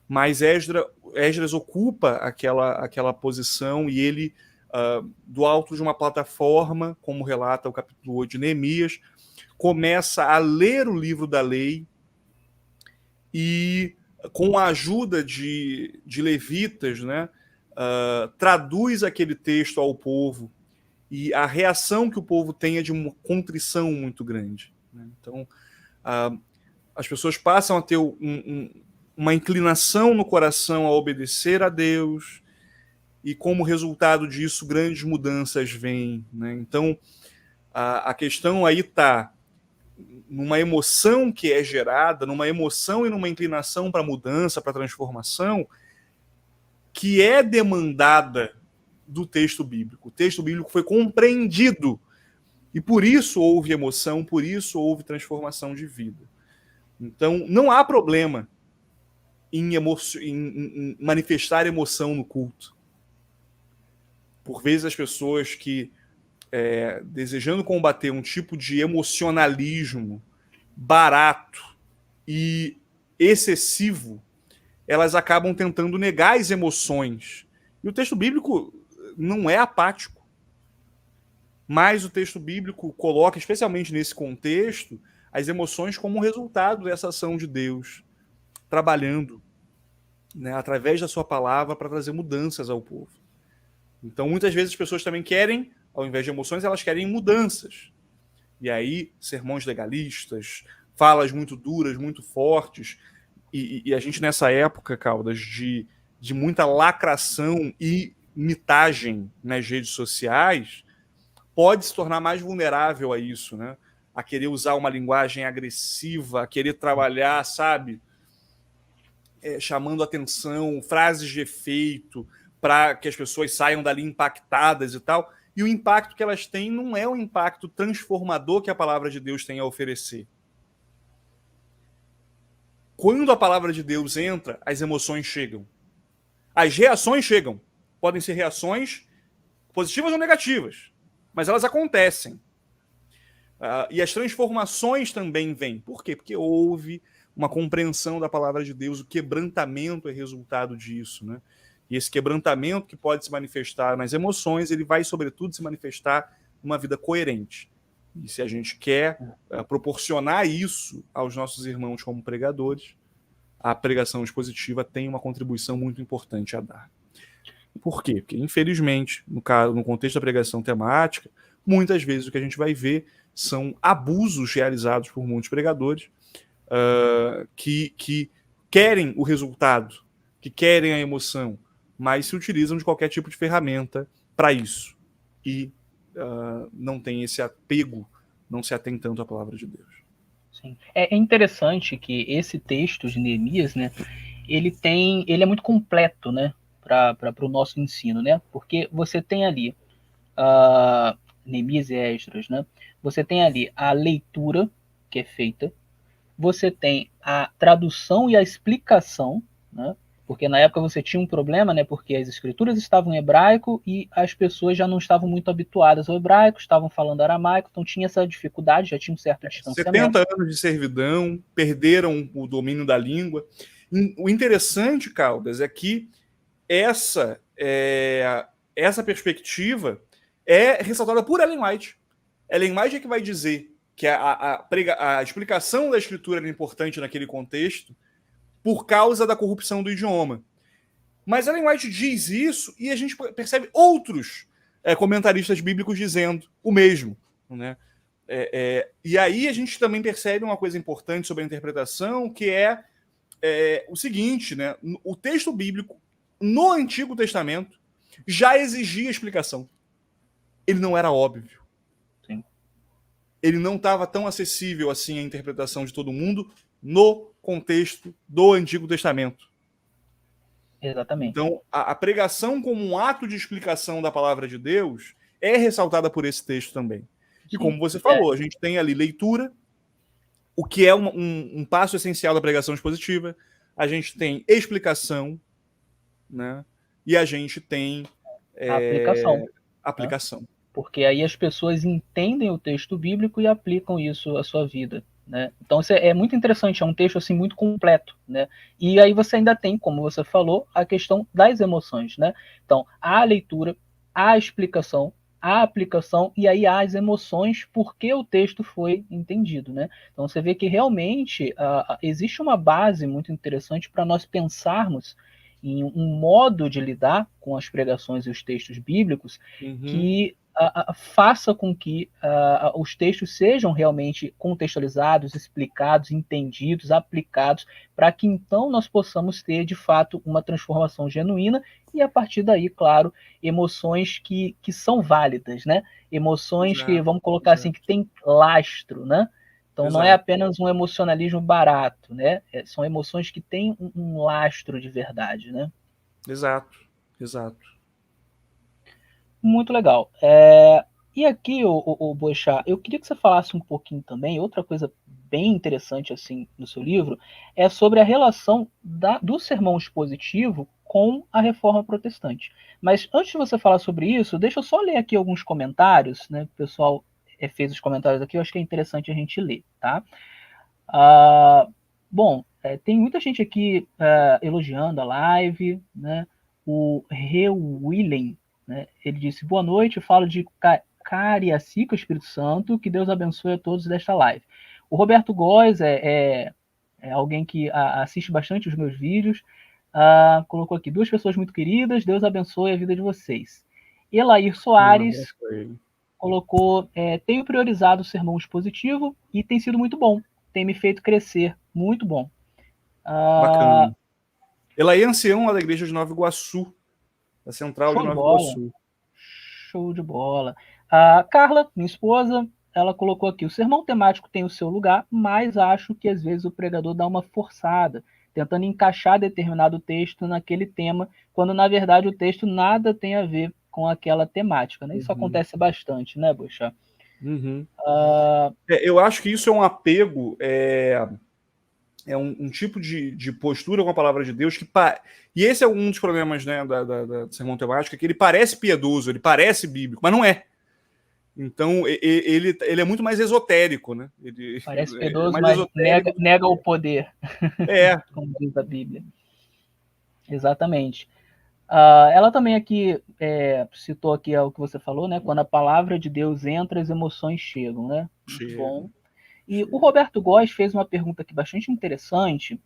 Mas Esdras ocupa aquela posição e ele, do alto de uma plataforma, como relata o capítulo 8 de Neemias, começa a ler o livro da lei e, com a ajuda de levitas, né, traduz aquele texto ao povo, e a reação que o povo tem é de uma contrição muito grande, né? Então, as pessoas passam a ter uma inclinação no coração a obedecer a Deus, e como resultado disso, grandes mudanças vêm, né? Então, a questão aí está numa emoção que é gerada, numa emoção e numa inclinação para mudança, para transformação, que é demandada do texto bíblico. O texto bíblico foi compreendido, e por isso houve emoção, por isso houve transformação de vida. Então, não há problema em manifestar emoção no culto. Por vezes as pessoas que, desejando combater um tipo de emocionalismo barato e excessivo, elas acabam tentando negar as emoções. E o texto bíblico não é apático. Mas o texto bíblico coloca, especialmente nesse contexto, as emoções como resultado dessa ação de Deus, trabalhando, né, através da sua palavra para trazer mudanças ao povo. Então, muitas vezes as pessoas também querem, ao invés de emoções, elas querem mudanças. E aí, sermões legalistas, falas muito duras, muito fortes. E a gente, nessa época, Caldas, de muita lacração e mitagem nas redes sociais, pode se tornar mais vulnerável a isso, né? A querer usar uma linguagem agressiva, a querer trabalhar, sabe, chamando atenção, frases de efeito, para que as pessoas saiam dali impactadas e tal. E o impacto que elas têm não é o impacto transformador que a palavra de Deus tem a oferecer. Quando a palavra de Deus entra, as emoções chegam. As reações chegam. Podem ser reações positivas ou negativas, mas elas acontecem. E as transformações também vêm. Por quê? Porque houve uma compreensão da palavra de Deus, o quebrantamento é resultado disso, né? E esse quebrantamento que pode se manifestar nas emoções, ele vai, sobretudo, se manifestar numa vida coerente. E se a gente quer proporcionar isso aos nossos irmãos como pregadores, a pregação expositiva tem uma contribuição muito importante a dar. Por quê? Porque, infelizmente, no contexto da pregação temática, muitas vezes o que a gente vai ver são abusos realizados por muitos pregadores que querem o resultado, que querem a emoção, mas se utilizam de qualquer tipo de ferramenta para isso. E não tem esse apego, não se atém tanto à palavra de Deus. Sim. É interessante que esse texto de Neemias, né, ele é muito completo, né, para o nosso ensino, né, porque você tem ali Neemias e Esdras, né, você tem ali a leitura que é feita, você tem a tradução e a explicação, né, porque na época você tinha um problema, né, porque as escrituras estavam em hebraico e as pessoas já não estavam muito habituadas ao hebraico, estavam falando aramaico, então tinha essa dificuldade, já tinha um certo distanciamento. 70 anos de servidão, perderam o domínio da língua. O interessante, Caldas, é que essa perspectiva é ressaltada por Ellen White. Ellen White é que vai dizer que a explicação da escritura era importante naquele contexto por causa da corrupção do idioma. Mas Ellen White diz isso e a gente percebe outros comentaristas bíblicos dizendo o mesmo, né? E aí a gente também percebe uma coisa importante sobre a interpretação, que é o seguinte, né? O texto bíblico no Antigo Testamento já exigia explicação. Ele não era óbvio. Sim. Ele não estava tão acessível assim à interpretação de todo mundo no contexto do Antigo Testamento. Exatamente. Então, a pregação como um ato de explicação da palavra de Deus é ressaltada por esse texto também. E como você falou, a gente tem ali leitura, o que é um passo essencial da pregação expositiva, a gente tem explicação, né? E a gente tem aplicação. Né? Porque aí as pessoas entendem o texto bíblico e aplicam isso à sua vida. Né? Então isso é muito interessante, é um texto assim muito completo, né? E aí você ainda tem, como você falou, a questão das emoções, né? Então a leitura, a explicação, a aplicação e aí as emoções, porque o texto foi entendido, né? Então você vê que realmente existe uma base muito interessante para nós pensarmos em um modo de lidar com as pregações e os textos bíblicos que faça com que os textos sejam realmente contextualizados, explicados, entendidos, aplicados, para que então nós possamos ter, de fato, uma transformação genuína e, a partir daí, claro, emoções que são válidas, né? Emoções que, vamos colocar assim, que tem lastro, né? Então não é apenas um emocionalismo barato, né? São emoções que têm um lastro de verdade, né? Exato. Muito legal. E aqui, o Boixá, eu queria que você falasse um pouquinho também, outra coisa bem interessante assim no seu livro, é sobre a relação do sermão expositivo com a reforma protestante. Mas antes de você falar sobre isso, deixa eu só ler aqui alguns comentários, né? O pessoal fez os comentários aqui, eu acho que é interessante a gente ler, tá? Bom, tem muita gente aqui elogiando a live, né? O Willem, né? Ele disse, boa noite, falo de Cariacica, Espírito Santo, que Deus abençoe a todos desta live. O Roberto Góes é alguém que assiste bastante os meus vídeos, colocou aqui, 2 pessoas muito queridas, Deus abençoe a vida de vocês. Elair Soares colocou, tenho priorizado o sermão expositivo e tem sido muito bom, tem me feito crescer, muito bom. Bacana. Ela é anciã lá da igreja de Nova Iguaçu, da central de Nova Iguaçu. Show de bola. A Carla, minha esposa, ela colocou aqui, o sermão temático tem o seu lugar, mas acho que às vezes o pregador dá uma forçada, tentando encaixar determinado texto naquele tema, quando na verdade o texto nada tem a ver com aquela temática. Né? Isso acontece bastante, né, Boixá? Eu acho que isso é um apego, um tipo de postura com a palavra de Deus e esse é um dos problemas, né, do sermão temático, que ele parece piedoso, ele parece bíblico, mas não é. Então, ele é muito mais esotérico, né? Parece Ele é piedoso, mais mas esotérico. nega o poder, É. como diz a Bíblia. Exatamente. Ela também aqui citou aqui o que você falou, né? Quando a palavra de Deus entra, as emoções chegam, né? Muito bom. E o Roberto Góes fez uma pergunta aqui bastante interessante.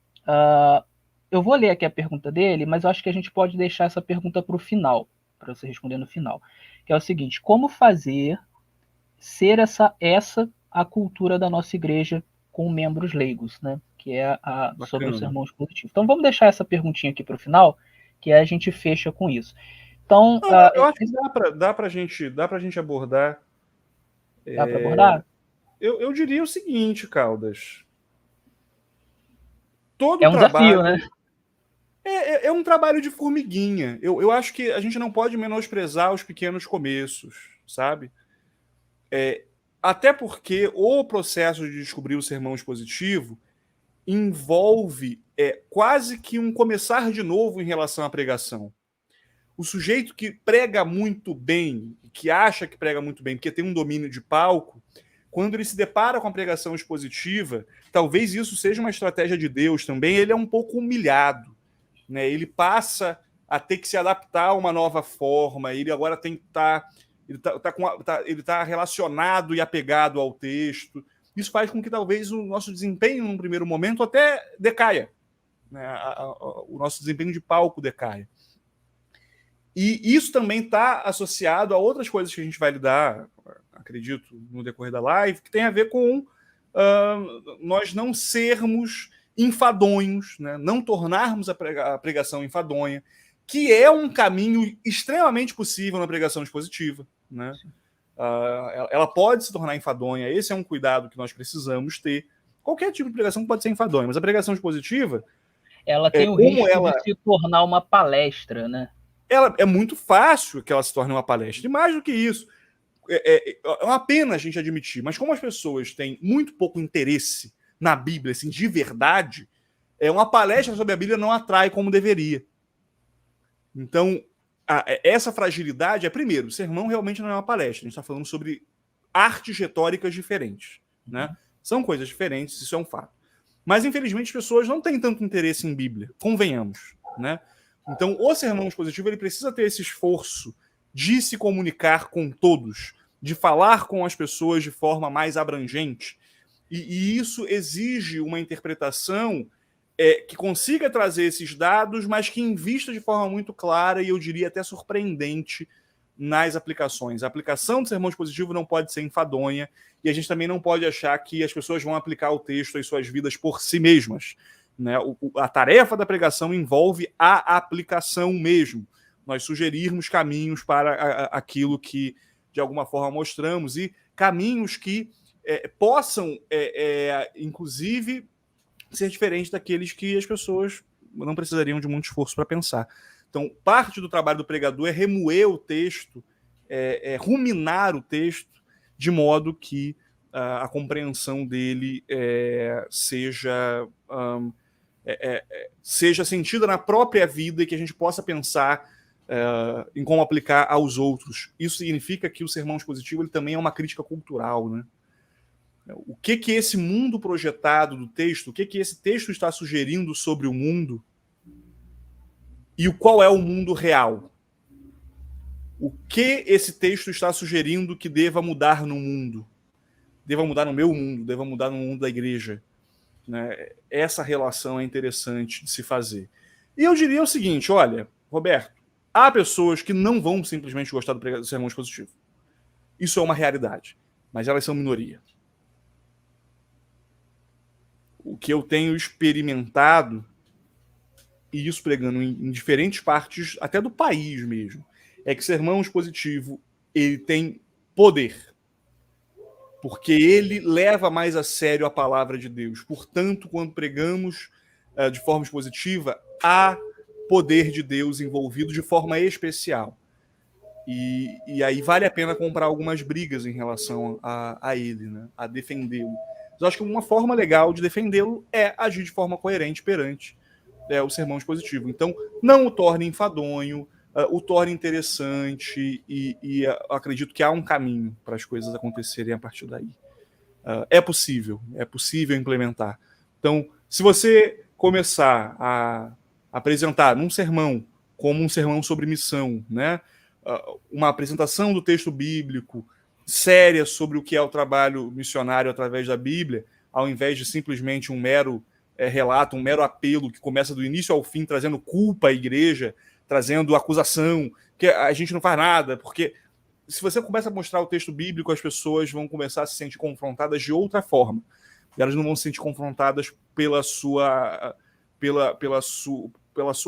Eu vou ler aqui a pergunta dele, mas eu acho que a gente pode deixar essa pergunta para o final, para você responder no final. Que é o seguinte: como fazer ser essa a cultura da nossa igreja com membros leigos, né? Que é sobre o sermão expositivo. Então vamos deixar essa perguntinha aqui para o final, que aí a gente fecha com isso. Então, eu acho que dá para gente abordar. Dá para abordar? Eu diria o seguinte, Caldas. Todo é um trabalho, desafio, né? É um trabalho de formiguinha. Eu acho que a gente não pode menosprezar os pequenos começos, sabe? Até porque o processo de descobrir o sermão expositivo envolve quase que um começar de novo em relação à pregação. O sujeito que prega muito bem, que acha que prega muito bem, porque tem um domínio de palco, quando ele se depara com a pregação expositiva, talvez isso seja uma estratégia de Deus também, ele é um pouco humilhado, né? Ele passa a ter que se adaptar a uma nova forma, ele agora tem que estar... Ele está relacionado e apegado ao texto. Isso faz com que talvez o nosso desempenho, num primeiro momento, até decaia. Né? O nosso desempenho de palco decaia. E isso também está associado a outras coisas que a gente vai lidar, acredito, no decorrer da live, que tem a ver com nós não sermos enfadonhos, né? Não tornarmos a pregação enfadonha, que é um caminho extremamente possível na pregação expositiva. Né? Ela pode se tornar enfadonha, esse é um cuidado que nós precisamos ter. Qualquer tipo de pregação pode ser enfadonha, mas a pregação expositiva... Ela tem o risco de se tornar uma palestra, né? É muito fácil que ela se torne uma palestra. E mais do que isso, é uma pena a gente admitir, mas como as pessoas têm muito pouco interesse na Bíblia, assim, de verdade, uma palestra sobre a Bíblia não atrai como deveria. Então, essa fragilidade primeiro, o sermão realmente não é uma palestra, a gente está falando sobre artes retóricas diferentes. Né? São coisas diferentes, isso é um fato. Mas, infelizmente, as pessoas não têm tanto interesse em Bíblia, convenhamos. Né? Então, o sermão expositivo ele precisa ter esse esforço de se comunicar com todos, de falar com as pessoas de forma mais abrangente. E isso exige uma interpretação que consiga trazer esses dados, mas que invista de forma muito clara e eu diria até surpreendente nas aplicações. A aplicação do sermão expositivo não pode ser enfadonha e a gente também não pode achar que as pessoas vão aplicar o texto às suas vidas por si mesmas. Né? A tarefa da pregação envolve a aplicação mesmo. Nós sugerirmos caminhos para aquilo que, de alguma forma, mostramos e caminhos que possam, inclusive, ser diferentes daqueles que as pessoas não precisariam de muito esforço para pensar. Então, parte do trabalho do pregador é remoer o texto, ruminar o texto, de modo que a compreensão dele seja sentida na própria vida e que a gente possa pensar em como aplicar aos outros. Isso significa que o sermão expositivo ele também é uma crítica cultural, né? O que esse mundo projetado do texto, o que esse texto está sugerindo sobre o mundo e qual é o mundo real? O que esse texto está sugerindo que deva mudar no mundo? Deva mudar no meu mundo, deva mudar no mundo da igreja. Né? Essa relação é interessante de se fazer. E eu diria o seguinte, olha, Roberto, há pessoas que não vão simplesmente gostar do sermão expositivo. Isso é uma realidade, mas elas são minoria. O que eu tenho experimentado, e isso pregando em diferentes partes, até do país mesmo, é que o sermão expositivo ele tem poder. Porque ele leva mais a sério a palavra de Deus. Portanto, quando pregamos de forma expositiva, há poder de Deus envolvido de forma especial. E aí vale a pena comprar algumas brigas em relação a ele, né? A defendê-lo. Mas eu acho que uma forma legal de defendê-lo é agir de forma coerente perante o sermão expositivo. Então, não o torne enfadonho, o torna interessante e acredito que há um caminho para as coisas acontecerem a partir daí. É possível implementar. Então, se você começar a apresentar num sermão, como um sermão sobre missão, né? Uma apresentação do texto bíblico séria sobre o que é o trabalho missionário através da Bíblia, ao invés de simplesmente um mero relato, um mero apelo que começa do início ao fim, trazendo culpa à igreja, trazendo acusação, que a gente não faz nada, porque se você começa a mostrar o texto bíblico, as pessoas vão começar a se sentir confrontadas de outra forma. Elas não vão se sentir confrontadas pela sua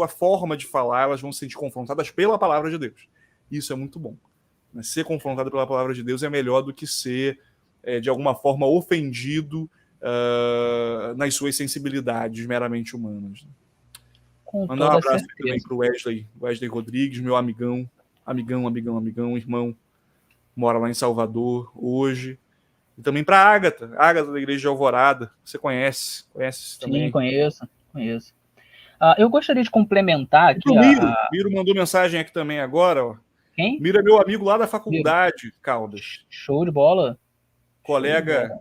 forma de falar, elas vão se sentir confrontadas pela palavra de Deus. Isso é muito bom. Ser confrontado pela palavra de Deus é melhor do que ser, de alguma forma, ofendido nas suas sensibilidades meramente humanas. Mandar um abraço também para o Wesley Rodrigues, meu amigão, irmão, mora lá em Salvador hoje. E também para a Ágata da Igreja de Alvorada. Você conhece também? Sim, conheço. Eu gostaria de complementar aqui. Miro mandou mensagem aqui também agora. Ó. Quem? Miro é meu amigo lá da faculdade, Miro. Caldas. Show de bola. Colega,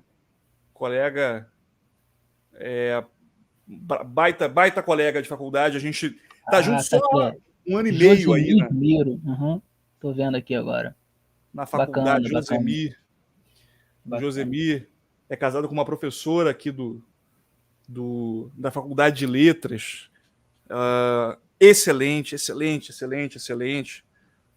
baita colega de faculdade. A gente tá junto só um ano e meio aí, né? Miro. Tô vendo aqui agora. Na faculdade, Josemir é casado com uma professora aqui da Faculdade de Letras. Excelente.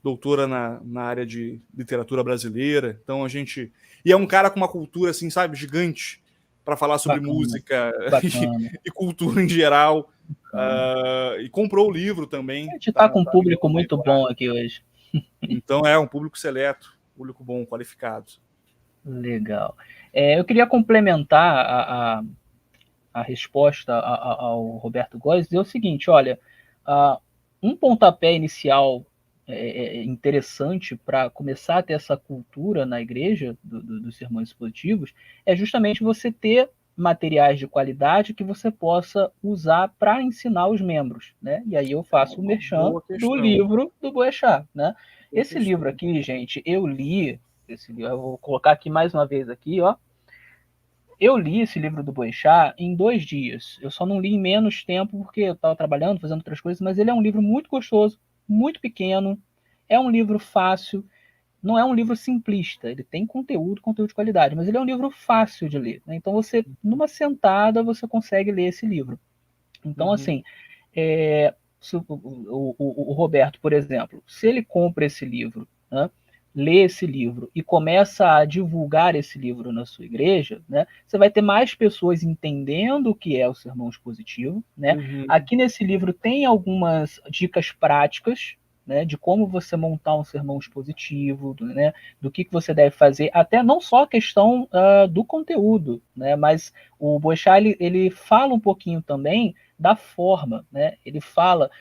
Doutora na área de literatura brasileira. Então a gente... E é um cara com uma cultura, assim, sabe, gigante para falar sobre música e cultura em geral. E comprou o livro também. A gente tá com um público muito bom aqui hoje. Então é um público seleto, público bom, qualificado. Legal. Eu queria complementar a resposta ao Roberto Góes, dizer o seguinte, olha, um pontapé inicial interessante para começar a ter essa cultura na igreja dos sermões expositivos é justamente você ter materiais de qualidade que você possa usar para ensinar os membros, né? E aí eu faço o merchan do livro do Boechat, né? Esse livro aqui, gente, eu li esse livro, eu vou colocar aqui mais uma vez aqui, ó. Eu li esse livro do Boechat em 2 dias. Eu só não li em menos tempo porque eu estava trabalhando, fazendo outras coisas, mas ele é um livro muito gostoso, muito pequeno, é um livro fácil, não é um livro simplista, ele tem conteúdo de qualidade, mas ele é um livro fácil de ler, né? Então você, numa sentada, você consegue ler esse livro. Então, assim, o Roberto, por exemplo, se ele compra esse livro, né, lê esse livro e começa a divulgar esse livro na sua igreja, né, você vai ter mais pessoas entendendo o que é o sermão expositivo, né? Aqui nesse livro tem algumas dicas práticas, né, de como você montar um sermão expositivo, né, do que você deve fazer, até não só a questão do conteúdo, né, mas o Boechat ele fala um pouquinho também da forma, né? Ele fala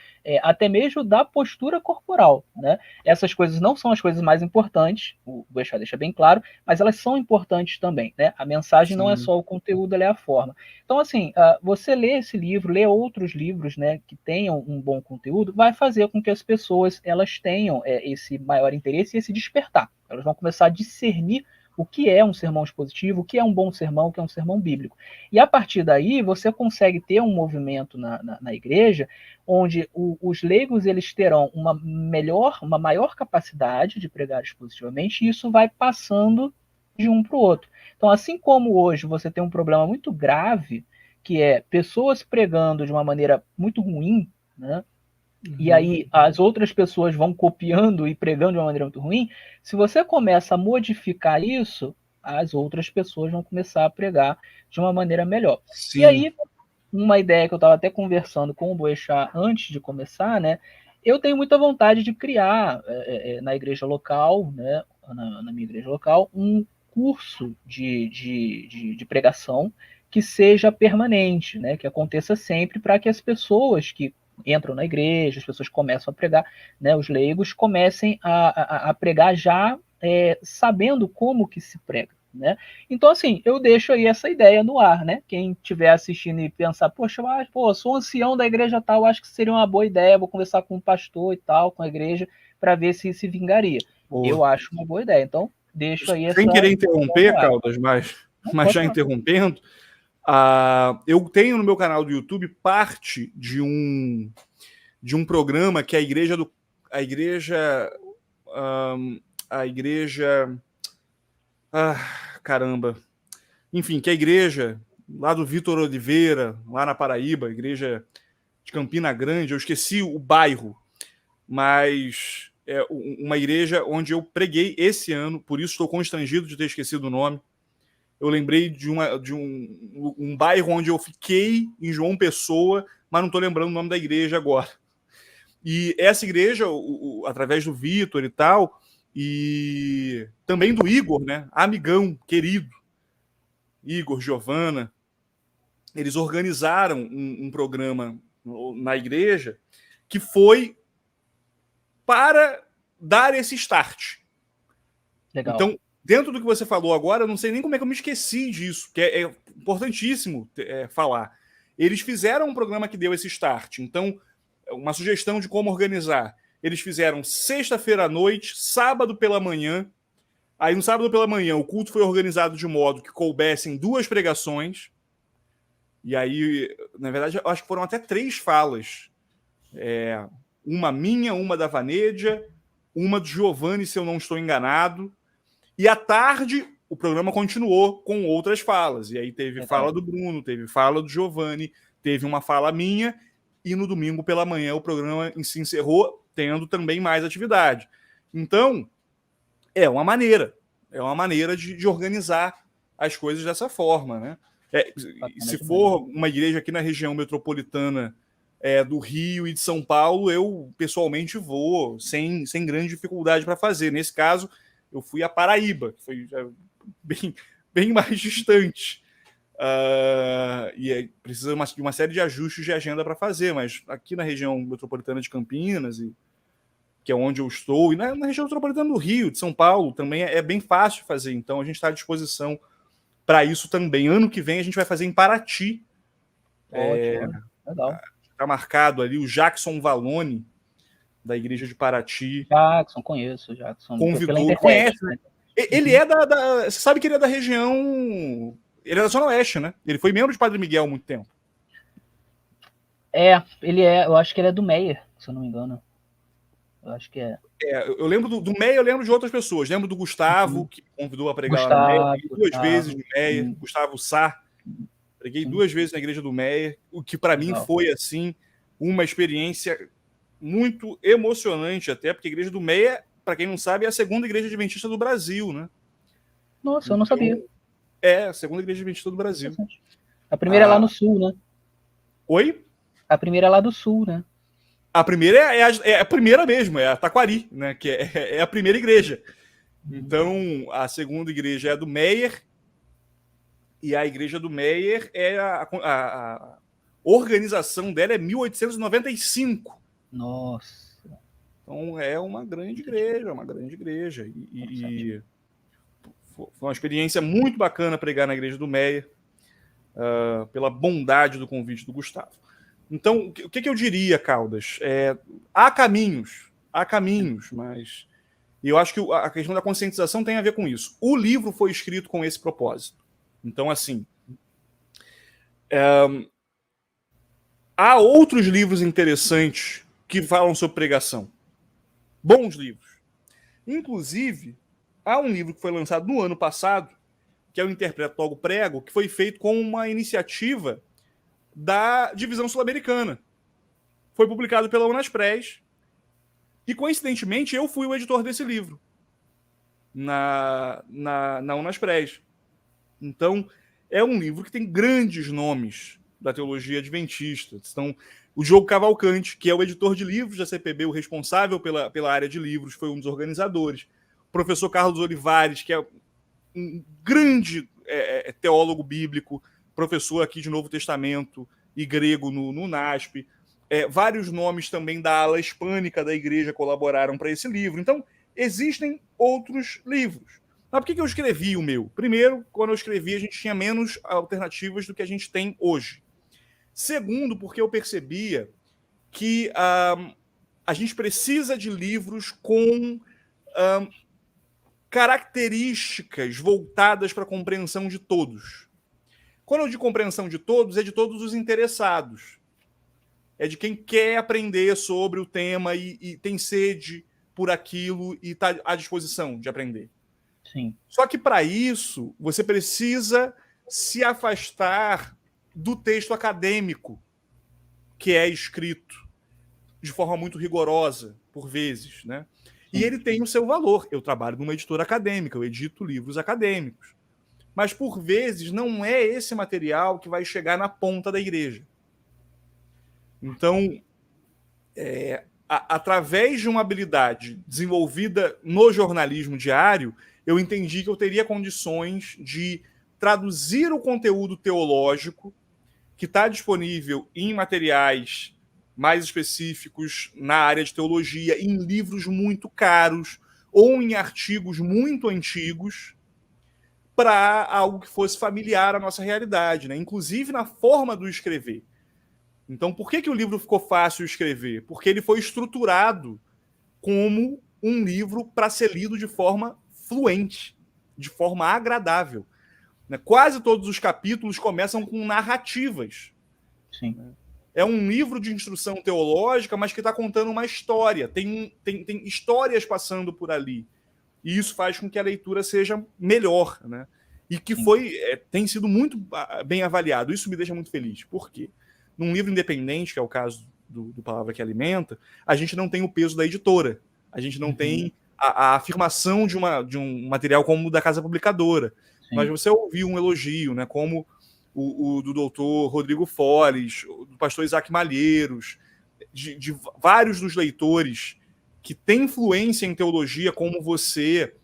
até mesmo da postura corporal, né? Essas coisas não são as coisas mais importantes, o Boechat deixa bem claro, mas elas são importantes também, né? A mensagem não é só o conteúdo, ela é a forma. Então, assim, você lê esse livro, lê outros livros, né, que tenham um bom conteúdo, vai fazer com que as pessoas elas tenham esse maior interesse e esse despertar. Elas vão começar a discernir o que é um sermão expositivo, o que é um bom sermão, o que é um sermão bíblico. E a partir daí, você consegue ter um movimento na igreja onde os leigos eles terão uma maior capacidade de pregar expositivamente, e isso vai passando de um para o outro. Então, assim como hoje você tem um problema muito grave, que é pessoas pregando de uma maneira muito ruim, né? E aí as outras pessoas vão copiando e pregando de uma maneira muito ruim, se você começa a modificar isso, as outras pessoas vão começar a pregar de uma maneira melhor. Sim. E aí, uma ideia que eu estava até conversando com o Boechat antes de começar, né? Eu tenho muita vontade de criar na igreja local, né, na minha igreja local, um curso de pregação que seja permanente, né, que aconteça sempre, para que as pessoas que entram na igreja, as pessoas começam a pregar, né, os leigos comecem a pregar já sabendo como que se prega, né? Então, assim, eu deixo aí essa ideia no ar, né? Quem estiver assistindo e pensar, poxa, sou ancião da igreja tal, acho que seria uma boa ideia, vou conversar com o pastor e tal, com a igreja, para ver se vingaria. Boa. Eu acho uma boa ideia. Então, deixo aí Sem essa querer ideia interromper, no ar. Caldas, Não, mas pode já falar. interrompendo, eu tenho no meu canal do YouTube parte de um programa que a igreja do. A igreja. A igreja. Caramba. Enfim, que a igreja lá do Vitor Oliveira, lá na Paraíba, a igreja de Campina Grande, eu esqueci o bairro, mas é uma igreja onde eu preguei esse ano, por isso estou constrangido de ter esquecido o nome. Eu lembrei de um bairro onde eu fiquei em João Pessoa, mas não estou lembrando o nome da igreja agora. E essa igreja, através do Vitor e tal, e também do Igor, né? Amigão, querido, Igor, Giovana, eles organizaram um programa na igreja que foi para dar esse start. Legal. Então, dentro do que você falou agora, eu não sei nem como é que eu me esqueci disso, que é importantíssimo falar. Eles fizeram um programa que deu esse start. Então, uma sugestão de como organizar. Eles fizeram sexta-feira à noite, sábado pela manhã. Aí, no sábado pela manhã, o culto foi organizado de modo que coubessem 2 pregações. E aí, na verdade, eu acho que foram até 3 falas. Uma minha, uma da Vanédia, uma do Giovanni, se eu não estou enganado. E à tarde, o programa continuou com outras falas. E aí teve Legal. fala do Bruno, teve fala do Giovanni, teve uma fala minha. E no domingo pela manhã o programa se encerrou, tendo também mais atividade. Então, é uma maneira. É uma maneira de organizar as coisas dessa forma, né? Se for uma igreja aqui na região metropolitana do Rio e de São Paulo, eu pessoalmente vou sem grande dificuldade para fazer. Nesse caso, eu fui a Paraíba, que foi bem, bem mais distante. E precisa de uma série de ajustes de agenda para fazer, mas aqui na região metropolitana de Campinas, que é onde eu estou, e na região metropolitana do Rio, de São Paulo, também é bem fácil fazer. Então a gente está à disposição para isso também. Ano que vem a gente vai fazer em Paraty. Ótimo, legal. Está marcado ali o Jackson Valone, da igreja de Paraty. Jackson, conheço, Jackson. Pela Convidou, internet. conhece, né? Ele é você sabe que ele é da região. Ele é da Zona Oeste, né? Ele foi membro de Padre Miguel há muito tempo. Eu acho que ele é do Meyer, se eu não me engano. Eu acho que é. Eu lembro do Meia, eu lembro de outras pessoas. Lembro do Gustavo, que convidou a pregar lá no Meia. Preguei 2 vezes no Meia. Gustavo Sá. Preguei 2 vezes na igreja do Meia. O que para mim foi, assim, uma experiência muito emocionante até, porque a igreja do Meia, para quem não sabe, é a segunda igreja adventista do Brasil, né? Nossa, eu não sabia. É, a segunda igreja adventista do Brasil. A primeira é lá no sul, né? Oi? A primeira é lá do sul, né? A primeira é a primeira mesmo, é a Taquari, né? Que é a primeira igreja. Então, a segunda igreja é a do Meyer, e a igreja do Meyer a organização dela é 1895. Nossa. Então é uma grande igreja, E foi uma experiência muito bacana pregar na igreja do Meyer, pela bondade do convite do Gustavo. Então, o que eu diria, Caldas? Há caminhos, mas eu acho que a questão da conscientização tem a ver com isso. O livro foi escrito com esse propósito. Então, assim, há outros livros interessantes que falam sobre pregação. Bons livros. Inclusive, há um livro que foi lançado no ano passado, que é o Interpreto Logo Prego, que foi feito com uma iniciativa da Divisão Sul-Americana. Foi publicado pela Unaspres. E, coincidentemente, eu fui o editor desse livro na Unaspres. Então, é um livro que tem grandes nomes da teologia adventista. Então, o Diogo Cavalcante, que é o editor de livros da CPB, o responsável pela área de livros, foi um dos organizadores. O professor Carlos Olivares, que é um grande teólogo bíblico, professor aqui de Novo Testamento e grego no NASP. Vários nomes também da ala hispânica da igreja colaboraram para esse livro. Então, existem outros livros. Mas por que eu escrevi o meu? Primeiro, quando eu escrevi, a gente tinha menos alternativas do que a gente tem hoje. Segundo, porque eu percebia que a gente precisa de livros com características voltadas para a compreensão de todos. Quando eu digo compreensão de todos, é de todos os interessados. É de quem quer aprender sobre o tema e tem sede por aquilo e está à disposição de aprender. Sim. Só que para isso, você precisa se afastar do texto acadêmico que é escrito de forma muito rigorosa, por vezes, né? E ele tem o seu valor. Eu trabalho numa editora acadêmica, eu edito livros acadêmicos. Mas, por vezes, não é esse material que vai chegar na ponta da igreja. Então, através de uma habilidade desenvolvida no jornalismo diário, eu entendi que eu teria condições de traduzir o conteúdo teológico que está disponível em materiais mais específicos na área de teologia, em livros muito caros ou em artigos muito antigos, para algo que fosse familiar à nossa realidade, né? Inclusive na forma do escrever. Então, por que o livro ficou fácil de escrever? Porque ele foi estruturado como um livro para ser lido de forma fluente, de forma agradável. Quase todos os capítulos começam com narrativas. Sim. É um livro de instrução teológica, mas que está contando uma história. Tem histórias passando por ali. E isso faz com que a leitura seja melhor, né? E que tem sido muito bem avaliado. Isso me deixa muito feliz. Por quê? Num livro independente, que é o caso do Palavra que Alimenta, a gente não tem o peso da editora. A gente não tem a afirmação de um material como o da casa publicadora. Sim. Mas você ouviu um elogio, né? Como o do doutor Rodrigo Foles, do pastor Isaac Malheiros, de vários dos leitores que têm influência em teologia como você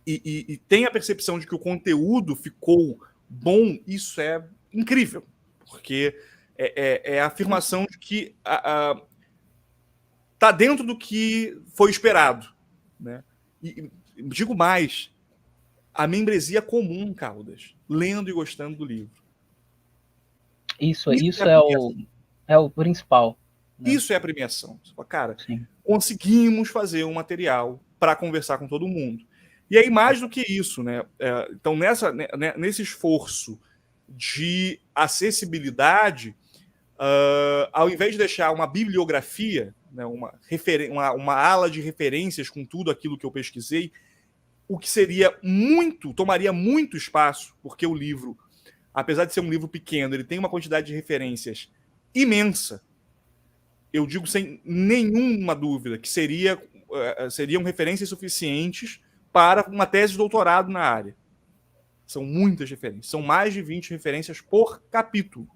e tem a percepção de que o conteúdo ficou bom, isso é incrível, porque é a afirmação de que está dentro do que foi esperado, né? E digo mais, a membresia comum, Caldas, lendo e gostando do livro. Isso é o principal. Né? Isso é a premiação. Você fala, cara, conseguimos fazer um material para conversar com todo mundo. E aí, mais do que isso, né? Então, nesse esforço de acessibilidade, ao invés de deixar uma bibliografia, né, uma ala de referências com tudo aquilo que eu pesquisei, o que tomaria muito espaço, porque o livro, apesar de ser um livro pequeno, ele tem uma quantidade de referências imensa. Eu digo sem nenhuma dúvida que seriam referências suficientes para uma tese de doutorado na área. São muitas referências. São mais de 20 referências por capítulo.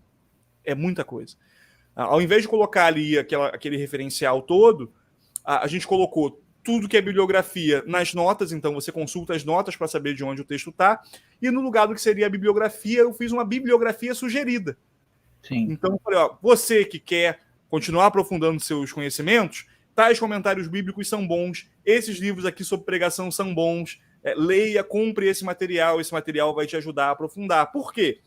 É muita coisa. Ao invés de colocar ali aquele referencial todo, a gente colocou tudo que é bibliografia nas notas, então você consulta as notas para saber de onde o texto está, e no lugar do que seria a bibliografia, eu fiz uma bibliografia sugerida. Sim. Então, eu falei, você que quer continuar aprofundando seus conhecimentos, tais comentários bíblicos são bons, esses livros aqui sobre pregação são bons, leia, compre esse material vai te ajudar a aprofundar. Por quê?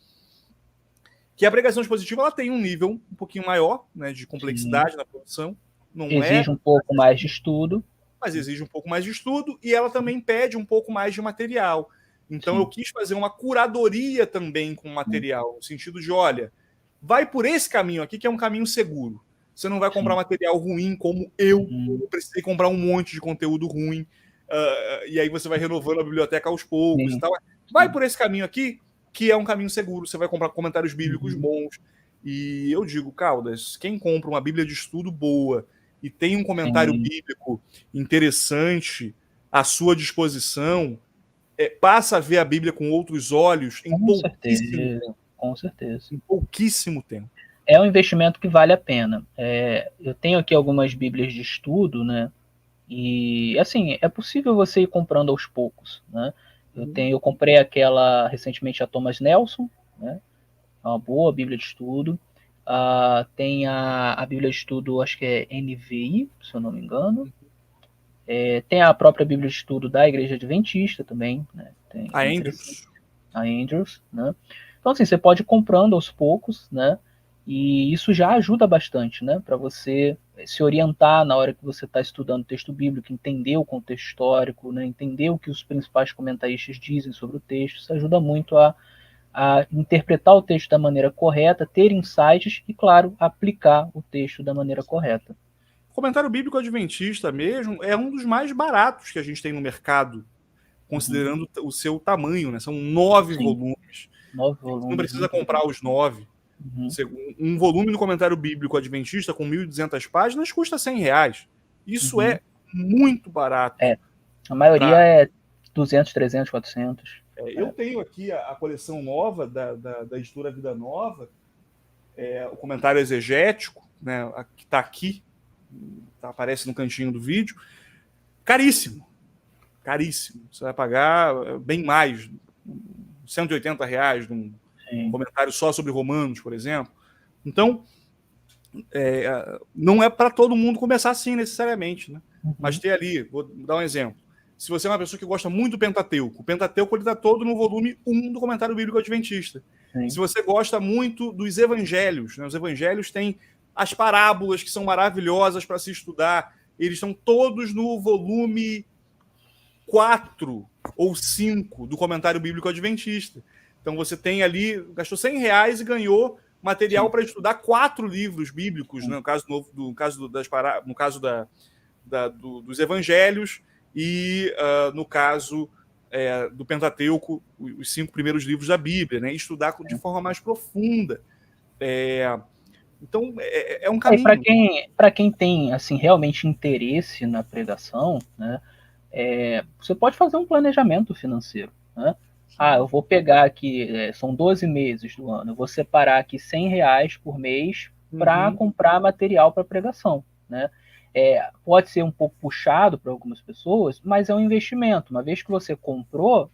Que a pregação expositiva ela tem um nível um pouquinho maior, né, de complexidade na produção. Exige um pouco mais de estudo. Mas exige um pouco mais de estudo e ela também pede um pouco mais de material. Então eu quis fazer uma curadoria também com o material, no sentido de, olha, vai por esse caminho aqui que é um caminho seguro. Você não vai comprar material ruim como eu precisei comprar um monte de conteúdo ruim, e aí você vai renovando a biblioteca aos poucos e tal. Vai por esse caminho aqui, que é um caminho seguro. Você vai comprar comentários bíblicos bons. E eu digo, Caldas, quem compra uma bíblia de estudo boa e tem um comentário bíblico interessante à sua disposição, passa a ver a Bíblia com outros olhos em com certeza. Em pouquíssimo tempo. É um investimento que vale a pena. Eu tenho aqui algumas Bíblias de estudo, né? E, assim, é possível você ir comprando aos poucos, né? Eu comprei aquela recentemente, a Thomas Nelson, né? É uma boa Bíblia de estudo. Tem a Bíblia de estudo, acho que é NVI, se eu não me engano. Tem a própria Bíblia de Estudo da Igreja Adventista também, né? A Andrews. A Andrews, né? Então, assim, você pode ir comprando aos poucos, né? E isso já ajuda bastante, né? Para você se orientar na hora que você está estudando o texto bíblico, entender o contexto histórico, né? Entender o que os principais comentaristas dizem sobre o texto. Isso ajuda muito a interpretar o texto da maneira correta, ter insights e, claro, aplicar o texto da maneira correta. O comentário bíblico adventista mesmo é um dos mais baratos que a gente tem no mercado, considerando o seu tamanho, né? São 9 volumes. 9 volumes. Você não precisa comprar os 9. Um volume no comentário bíblico adventista com 1.200 páginas custa R$100. Isso é muito barato. A maioria é 200, 300, 400. Eu tenho aqui a coleção nova da editora Vida Nova, o comentário exegético, né, que está aqui, aparece no cantinho do vídeo. Caríssimo. Caríssimo. Você vai pagar bem mais, R$180 num comentário só sobre Romanos, por exemplo. Então, não é para todo mundo começar assim necessariamente, né? Mas ter ali, vou dar um exemplo. Se você é uma pessoa que gosta muito do Pentateuco, o Pentateuco está todo no volume 1 do Comentário Bíblico Adventista. Sim. Se você gosta muito dos Evangelhos, né? Os Evangelhos têm as parábolas que são maravilhosas para se estudar. Eles estão todos no volume 4 ou 5 do Comentário Bíblico Adventista. Então você tem ali, gastou R$100 e ganhou material para estudar 4 livros bíblicos, né? No caso dos Evangelhos e no caso do Pentateuco, os 5 primeiros livros da Bíblia, né? Estudar de forma mais profunda. Então, é um caminho. Para quem tem assim, realmente interesse na pregação, né, você pode fazer um planejamento financeiro. Né? Eu vou pegar aqui, são 12 meses do ano, eu vou separar aqui R$100 por mês para comprar material para pregação. Né? Pode ser um pouco puxado para algumas pessoas, mas é um investimento. Uma vez que você comprou,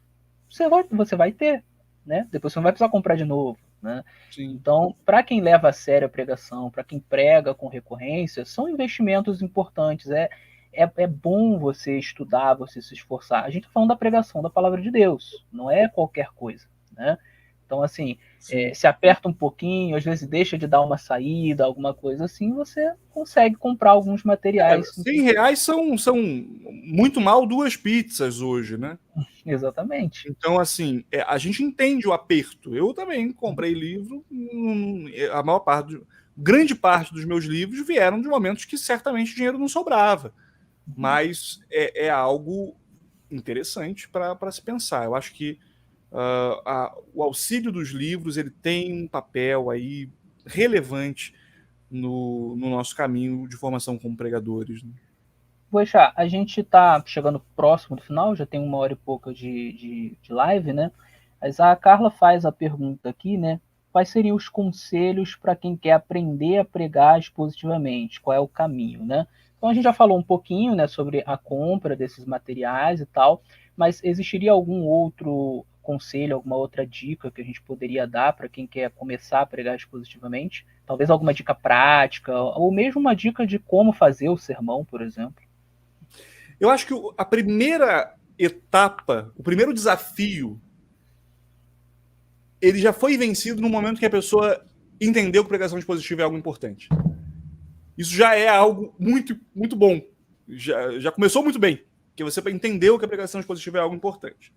você vai ter. Né? Depois você não vai precisar comprar de novo. Né? Então, para quem leva a sério a pregação, para quem prega com recorrência, são investimentos importantes. É bom você estudar, você se esforçar. A gente está falando da pregação da palavra de Deus, não é qualquer coisa. Né? Então, assim, se aperta um pouquinho, às vezes deixa de dar uma saída, alguma coisa assim, você consegue comprar alguns materiais. R$100 são muito mal 2 pizzas hoje, né? Exatamente. Então, assim, a gente entende o aperto. Eu também comprei livro, grande parte dos meus livros vieram de momentos que certamente o dinheiro não sobrava. Mas é algo interessante para se pensar. Eu acho que o auxílio dos livros ele tem um papel aí relevante no nosso caminho de formação como pregadores. Né? Poxa, a gente está chegando próximo do final, já tem 1 hora e pouca de live, né? Mas a Carla faz a pergunta aqui, né? Quais seriam os conselhos para quem quer aprender a pregar expositivamente? Qual é o caminho, né? Então a gente já falou um pouquinho, né, sobre a compra desses materiais e tal, mas existiria algum outro conselho, alguma outra dica que a gente poderia dar para quem quer começar a pregar expositivamente? Talvez alguma dica prática, ou mesmo uma dica de como fazer o sermão, por exemplo. Eu acho que a primeira etapa, o primeiro desafio, ele já foi vencido no momento que a pessoa entendeu que pregação expositiva é algo importante. Isso já é algo muito, muito bom. Já começou muito bem, porque você entendeu que a pregação expositiva é algo importante.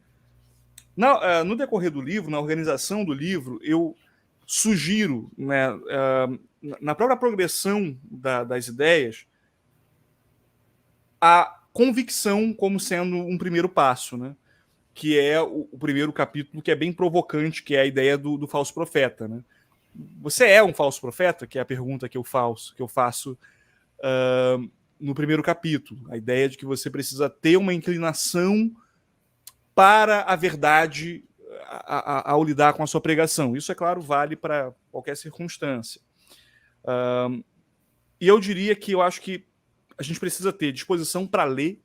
No decorrer do livro, na organização do livro, eu sugiro, né, na própria progressão das ideias, a convicção como sendo um primeiro passo, né? Que é o primeiro capítulo, que é bem provocante, que é a ideia do falso profeta. Né? Você é um falso profeta? Que é a pergunta que eu faço no primeiro capítulo. A ideia de que você precisa ter uma inclinação para a verdade ao lidar com a sua pregação. Isso, é claro, vale para qualquer circunstância. E eu diria que eu acho que a gente precisa ter disposição para ler.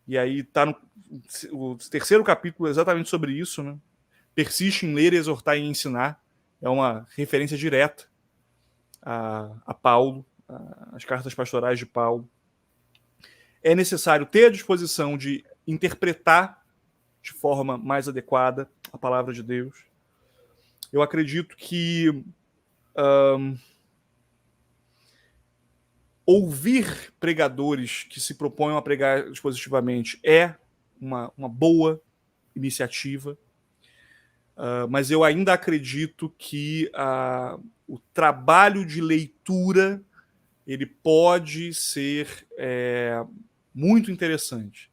E aí está o terceiro capítulo exatamente sobre isso, né? Persiste em ler, exortar e ensinar. É uma referência direta a Paulo, as cartas pastorais de Paulo. é necessário ter a disposição de interpretar de forma mais adequada a palavra de Deus. Eu acredito que ouvir pregadores que se propõem a pregar dispositivamente é uma boa iniciativa, mas eu ainda acredito que o trabalho de leitura ele pode ser muito interessante.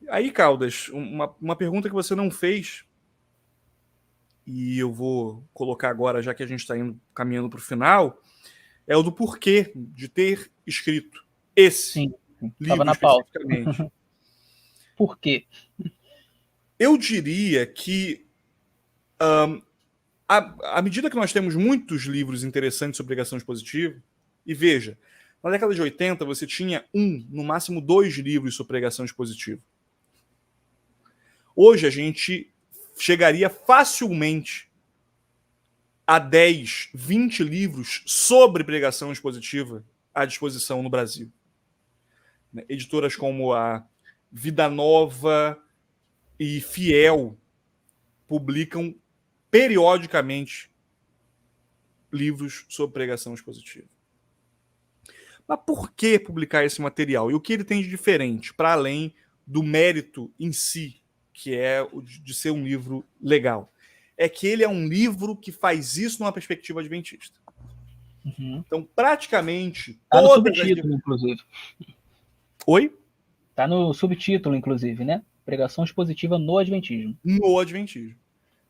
Aí, Caldas, uma pergunta que você não fez, e eu vou colocar agora, já que a gente está caminhando para o final, é o do porquê de ter escrito esse livro especificamente. Por quê? Eu diria que, à medida que nós temos muitos livros interessantes sobre pregação expositiva, e veja, na década de 80 você tinha no máximo 2 livros sobre pregação expositiva. Hoje a gente chegaria facilmente a 10, 20 livros sobre pregação expositiva à disposição no Brasil. Editoras como a Vida Nova e Fiel publicam periodicamente livros sobre pregação expositiva. Mas por que publicar esse material? E o que ele tem de diferente, para além do mérito em si, que é o de ser um livro legal? É que ele é um livro que faz isso numa perspectiva adventista. Uhum. Então, praticamente... Tá no subtítulo, inclusive. Oi? Tá no subtítulo, inclusive, né? Pregação expositiva no Adventismo. No Adventismo.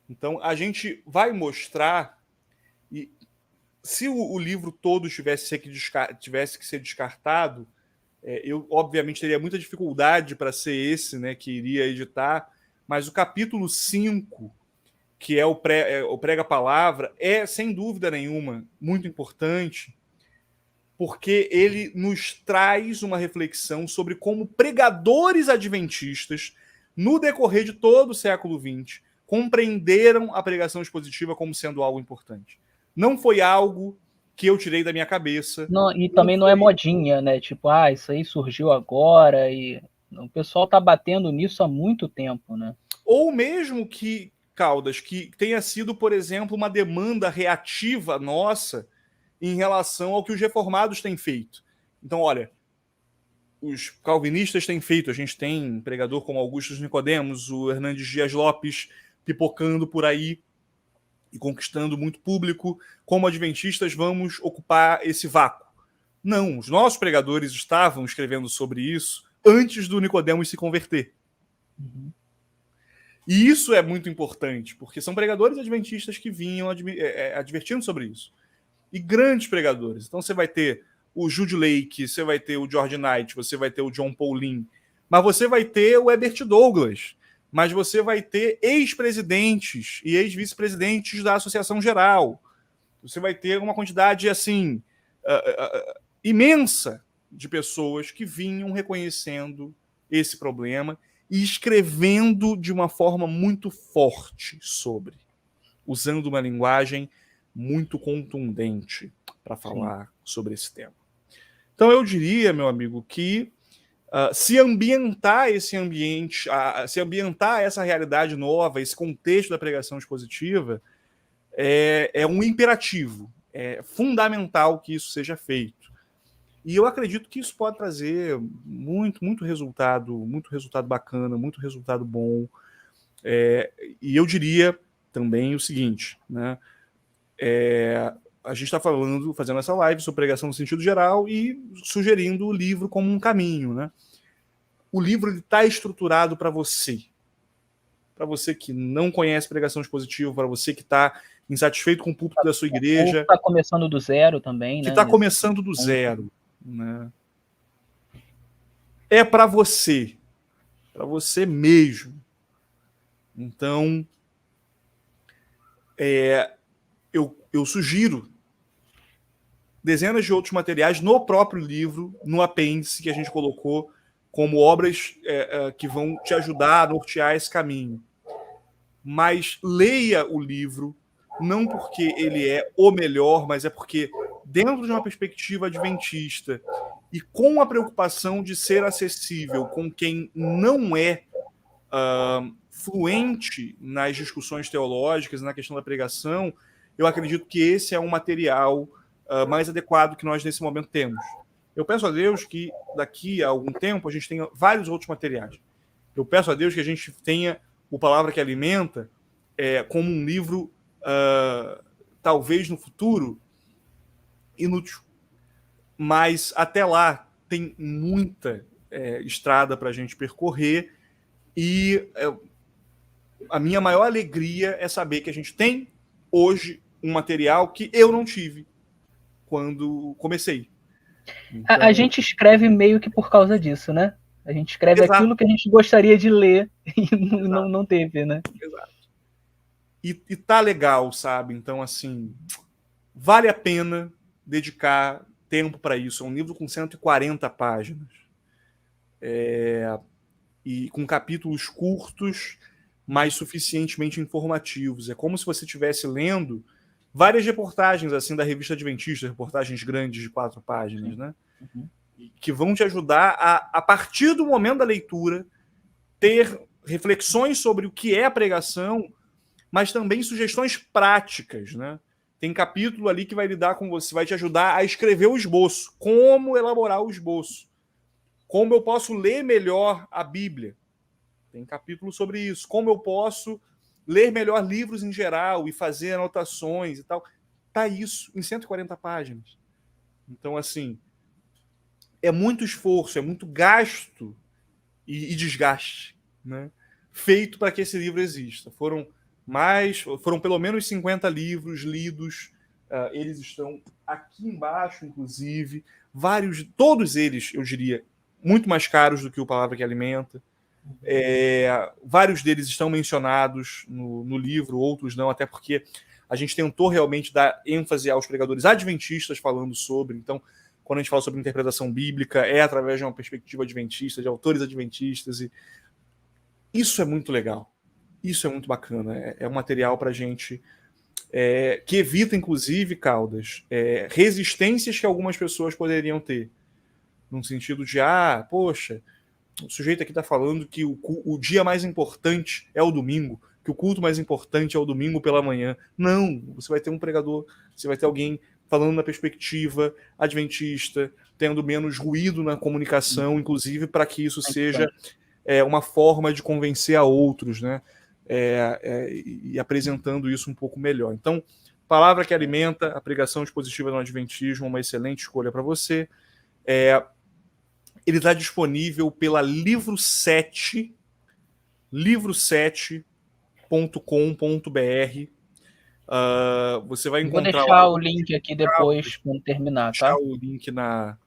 Então, a gente vai mostrar... E se o livro todo tivesse que ser descartado, eu, obviamente, teria muita dificuldade para ser esse, né, que iria editar, mas o capítulo 5, que é o Prega-Palavra, é, sem dúvida nenhuma, muito importante, porque ele nos traz uma reflexão sobre como pregadores adventistas, no decorrer de todo o século XX, compreenderam a pregação expositiva como sendo algo importante. Não foi algo que eu tirei da minha cabeça. Não, e também não é modinha, né? Tipo, isso aí surgiu agora e o pessoal tá batendo nisso há muito tempo, né? Ou mesmo que, Caldas, que tenha sido, por exemplo, uma demanda reativa nossa em relação ao que os reformados têm feito. Então, olha, os calvinistas têm feito, a gente tem um pregador como Augusto Nicodemos, o Hernandes Dias Lopes pipocando por aí e conquistando muito público. Como adventistas, vamos ocupar esse vácuo. Não, os nossos pregadores estavam escrevendo sobre isso antes do Nicodemos se converter. Uhum. E isso é muito importante, porque são pregadores adventistas que vinham advertindo sobre isso. E grandes pregadores. Então você vai ter o Jude Lake, você vai ter o George Knight, você vai ter o John Paulin, mas você vai ter o Herbert Douglas, mas você vai ter ex-presidentes e ex-vice-presidentes da Associação Geral. Você vai ter uma quantidade assim imensa de pessoas que vinham reconhecendo esse problema e escrevendo de uma forma muito forte sobre, usando uma linguagem muito contundente para falar sobre esse tema. Então eu diria, meu amigo, que se ambientar esse ambiente, se ambientar essa realidade nova, esse contexto da pregação expositiva, é um imperativo, é fundamental que isso seja feito. E eu acredito que isso pode trazer muito resultado bacana, muito resultado bom. E eu diria também o seguinte, né? A gente está fazendo essa live sobre pregação no sentido geral e sugerindo o livro como um caminho, né? O livro está estruturado para você que não conhece pregação expositiva, para você que está insatisfeito com o púlpito da sua igreja. Está começando do zero também, que né? Está começando do zero. Né? É para você mesmo. Então, eu sugiro dezenas de outros materiais no próprio livro, no apêndice que a gente colocou como obras que vão te ajudar a nortear esse caminho. Mas leia o livro, não porque ele é o melhor, mas é porque, dentro de uma perspectiva adventista e com a preocupação de ser acessível com quem não é fluente nas discussões teológicas, na questão da pregação, eu acredito que esse é um material mais adequado que nós nesse momento temos. Eu peço a Deus que daqui a algum tempo a gente tenha vários outros materiais. Eu peço a Deus que a gente tenha o Palavra que Alimenta como um livro, talvez no futuro, inútil. Mas até lá tem muita estrada para a gente percorrer e a minha maior alegria é saber que a gente tem hoje um material que eu não tive quando comecei. Então... A gente escreve meio que por causa disso, né? A gente escreve Exato. Aquilo que a gente gostaria de ler e não teve, né? Exato. E tá legal, sabe? Então, assim, vale a pena dedicar tempo para isso. É um livro com 140 páginas. E com capítulos curtos, mas suficientemente informativos. É como se você estivesse lendo várias reportagens assim da Revista Adventista, reportagens grandes de 4 páginas, né? Uhum. Que vão te ajudar a partir do momento da leitura, ter reflexões sobre o que é a pregação, mas também sugestões práticas, né? Tem capítulo ali que vai lidar com você, vai te ajudar a escrever o esboço, como elaborar o esboço, como eu posso ler melhor a Bíblia. Tem capítulo sobre isso, como eu posso ler melhor livros em geral e fazer anotações e tal. Tá isso em 140 páginas. Então, assim, é muito esforço, é muito gasto e desgaste, né? Feito para que esse livro exista. Foram pelo menos 50 livros lidos, eles estão aqui embaixo, inclusive, todos eles, eu diria, muito mais caros do que o Palavra que Alimenta. Vários deles estão mencionados no livro, outros não, até porque a gente tentou realmente dar ênfase aos pregadores adventistas falando sobre. Então, quando a gente fala sobre interpretação bíblica, é através de uma perspectiva adventista, de autores adventistas, e isso é muito legal. Isso é muito bacana. É um material para a gente que evita, inclusive, Caldas, resistências que algumas pessoas poderiam ter. No sentido de, poxa, o sujeito aqui está falando que o dia mais importante é o domingo, que o culto mais importante é o domingo pela manhã. Não, você vai ter um pregador, você vai ter alguém falando na perspectiva adventista, tendo menos ruído na comunicação, inclusive para que isso seja uma forma de convencer a outros, né? E apresentando isso um pouco melhor. Então, Palavra que Alimenta, a pregação expositiva no Adventismo, uma excelente escolha para você. Ele está disponível pela Livro7, livro7.com.br. Você vai encontrar... Vou deixar o link aqui depois, quando terminar, tá? Vou deixar o link na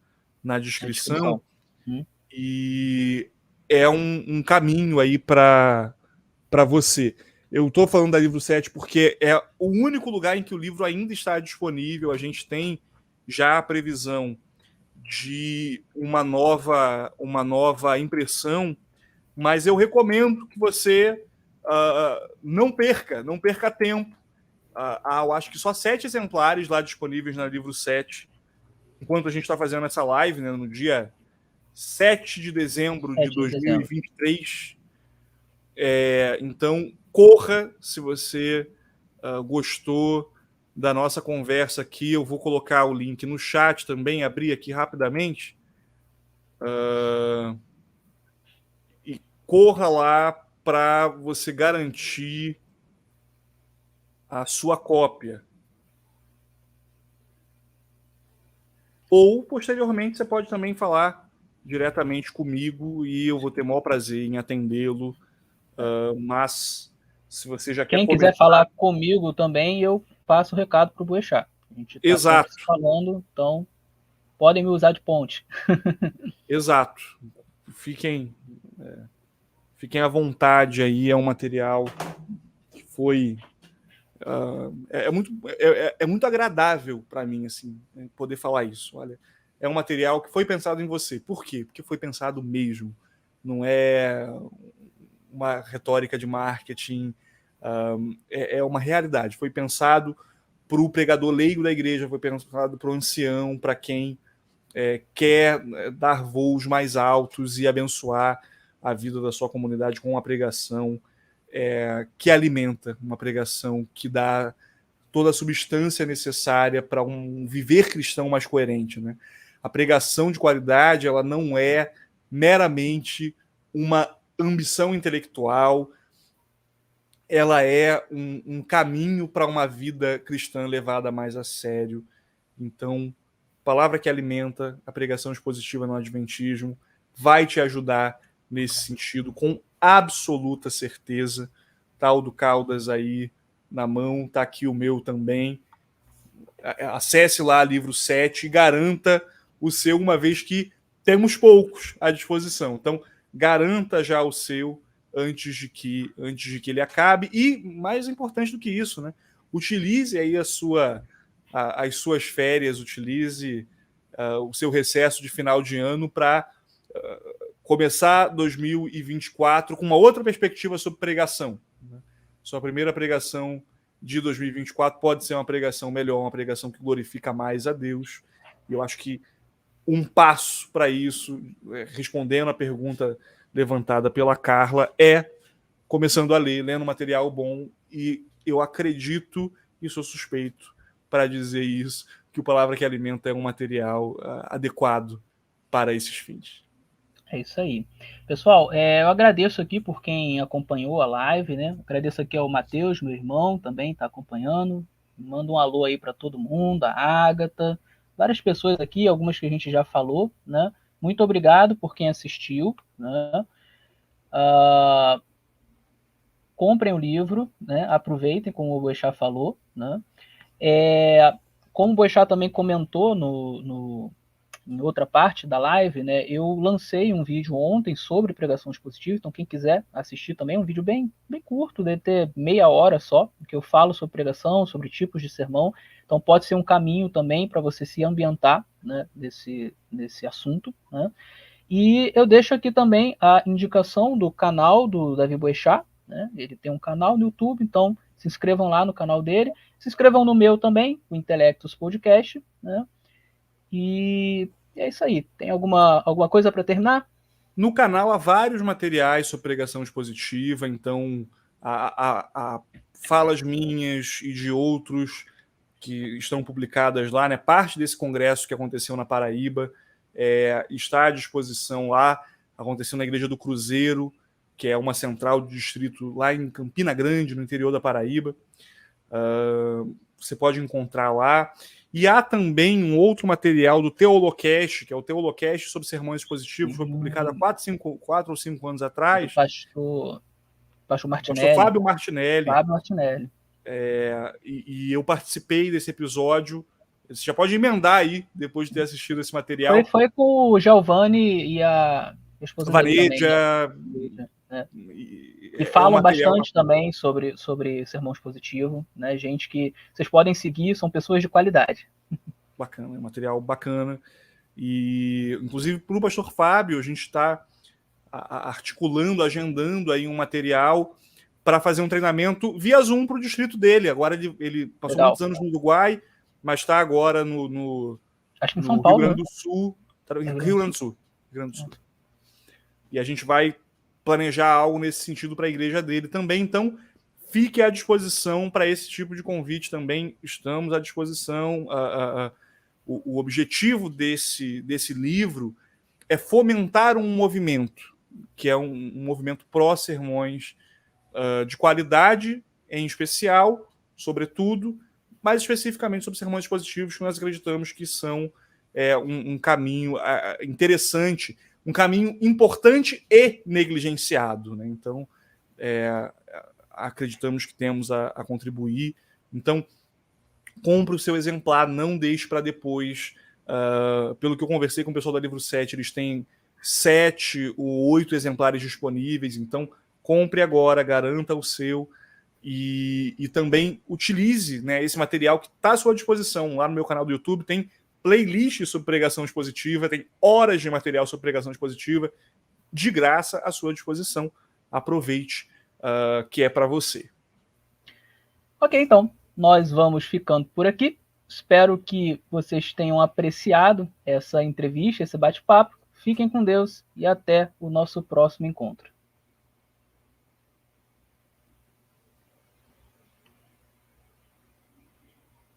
descrição. E é um caminho aí para você. Eu estou falando da Livro7 porque é o único lugar em que o livro ainda está disponível. A gente tem já a previsão de uma nova impressão, mas eu recomendo que você não perca tempo. Eu acho que só 7 exemplares lá disponíveis na Livro7, enquanto a gente está fazendo essa live, né, no dia 7 de dezembro de 2023. Então, corra se você gostou da nossa conversa aqui. Eu vou colocar o link no chat também, abrir aqui rapidamente. E corra lá para você garantir a sua cópia. Ou, posteriormente, você pode também falar diretamente comigo e eu vou ter o maior prazer em atendê-lo. Mas, se você já quer... Quem quiser falar comigo também, eu passo o recado para o Boechat. A gente está sempre falando, então podem me usar de ponte. Exato. Fiquem à vontade aí, é um material que foi... é muito agradável para mim, assim, poder falar isso. Olha, é um material que foi pensado em você. Por quê? Porque foi pensado mesmo. Não é uma retórica de marketing, é uma realidade. Foi pensado para o pregador leigo da igreja, foi pensado para o ancião, para quem quer dar voos mais altos e abençoar a vida da sua comunidade com uma pregação que alimenta, uma pregação que dá toda a substância necessária para um viver cristão mais coerente, né? A pregação de qualidade, ela não é meramente uma ambição intelectual, ela é um caminho para uma vida cristã levada mais a sério. Então, palavra que alimenta, a pregação expositiva no Adventismo, vai te ajudar nesse sentido, com absoluta certeza. Tá o do Caldas aí na mão, tá aqui o meu também. Acesse lá Livro 7 e garanta o seu, uma vez que temos poucos à disposição. Então, garanta já o seu antes de que ele acabe. E, mais importante do que isso, né? Utilize aí as suas férias, utilize o seu recesso de final de ano para começar 2024 com uma outra perspectiva sobre pregação. Né? Sua primeira pregação de 2024 pode ser uma pregação melhor, uma pregação que glorifica mais a Deus. E eu acho que um passo para isso, respondendo a pergunta levantada pela Carla, é começando a ler, lendo material bom, e eu acredito, e sou suspeito para dizer isso, que o Palavra que Alimenta é um material adequado para esses fins. É isso aí. Pessoal, eu agradeço aqui por quem acompanhou a live, né? Agradeço aqui ao Matheus, meu irmão, também está acompanhando. Manda um alô aí para todo mundo, a Ágata, várias pessoas aqui, algumas que a gente já falou, né? Muito obrigado por quem assistiu, né? Comprem o livro, né? Aproveitem, como o Boechat falou, né? Como o Boechat também comentou em outra parte da live, né, eu lancei um vídeo ontem sobre pregação expositiva, então quem quiser assistir também, é um vídeo bem curto, deve ter meia hora só, que eu falo sobre pregação, sobre tipos de sermão, então pode ser um caminho também para você se ambientar, né, nesse assunto, né. E eu deixo aqui também a indicação do canal do Davi Boechat, né, ele tem um canal no YouTube, então se inscrevam lá no canal dele, se inscrevam no meu também, o Intelectus Podcast, né. E é isso aí. Tem alguma coisa para terminar? No canal há vários materiais sobre pregação expositiva, então há falas minhas e de outros que estão publicadas lá, né? Parte desse congresso que aconteceu na Paraíba está à disposição lá, aconteceu na Igreja do Cruzeiro, que é uma central de distrito lá em Campina Grande, no interior da Paraíba. Você pode encontrar lá. E há também um outro material do Teolocast, que é o Teolocast sobre sermões expositivos, foi publicado há 4 ou 5 anos atrás. Pastor Martinelli. Pastor Fábio Martinelli. Fábio Martinelli. E eu participei desse episódio. Você já pode emendar aí, depois de ter assistido esse material. Foi com o Giovanni e a esposa dele também. Né? E falam bastante também sobre sermão expositivo, né? Gente que vocês podem seguir, são pessoas de qualidade. Bacana, é um material bacana. E, inclusive, para o pastor Fábio, a gente está articulando, agendando aí um material para fazer um treinamento via Zoom para o distrito dele. Agora ele passou muitos anos no Uruguai, mas está agora acho que em São Paulo, Rio Grande do Sul. Rio Grande do Sul. E a gente vai planejar algo nesse sentido para a igreja dele também. Então, fique à disposição para esse tipo de convite também. Estamos à disposição. O objetivo desse livro é fomentar um movimento, que é um movimento pró-sermões de qualidade, em especial, sobretudo, mais especificamente sobre sermões expositivos, que nós acreditamos que são um caminho interessante, um caminho importante e negligenciado. Né? Então, acreditamos que temos a contribuir. Então, compre o seu exemplar, não deixe para depois. Pelo que eu conversei com o pessoal da Livro 7, eles têm 7 ou 8 exemplares disponíveis, então compre agora, garanta o seu e também utilize, né, esse material que está à sua disposição. Lá no meu canal do YouTube tem playlist sobre pregação expositiva, tem horas de material sobre pregação expositiva, de graça à sua disposição. Aproveite, que é para você. Ok, então, nós vamos ficando por aqui. Espero que vocês tenham apreciado essa entrevista, esse bate-papo. Fiquem com Deus e até o nosso próximo encontro.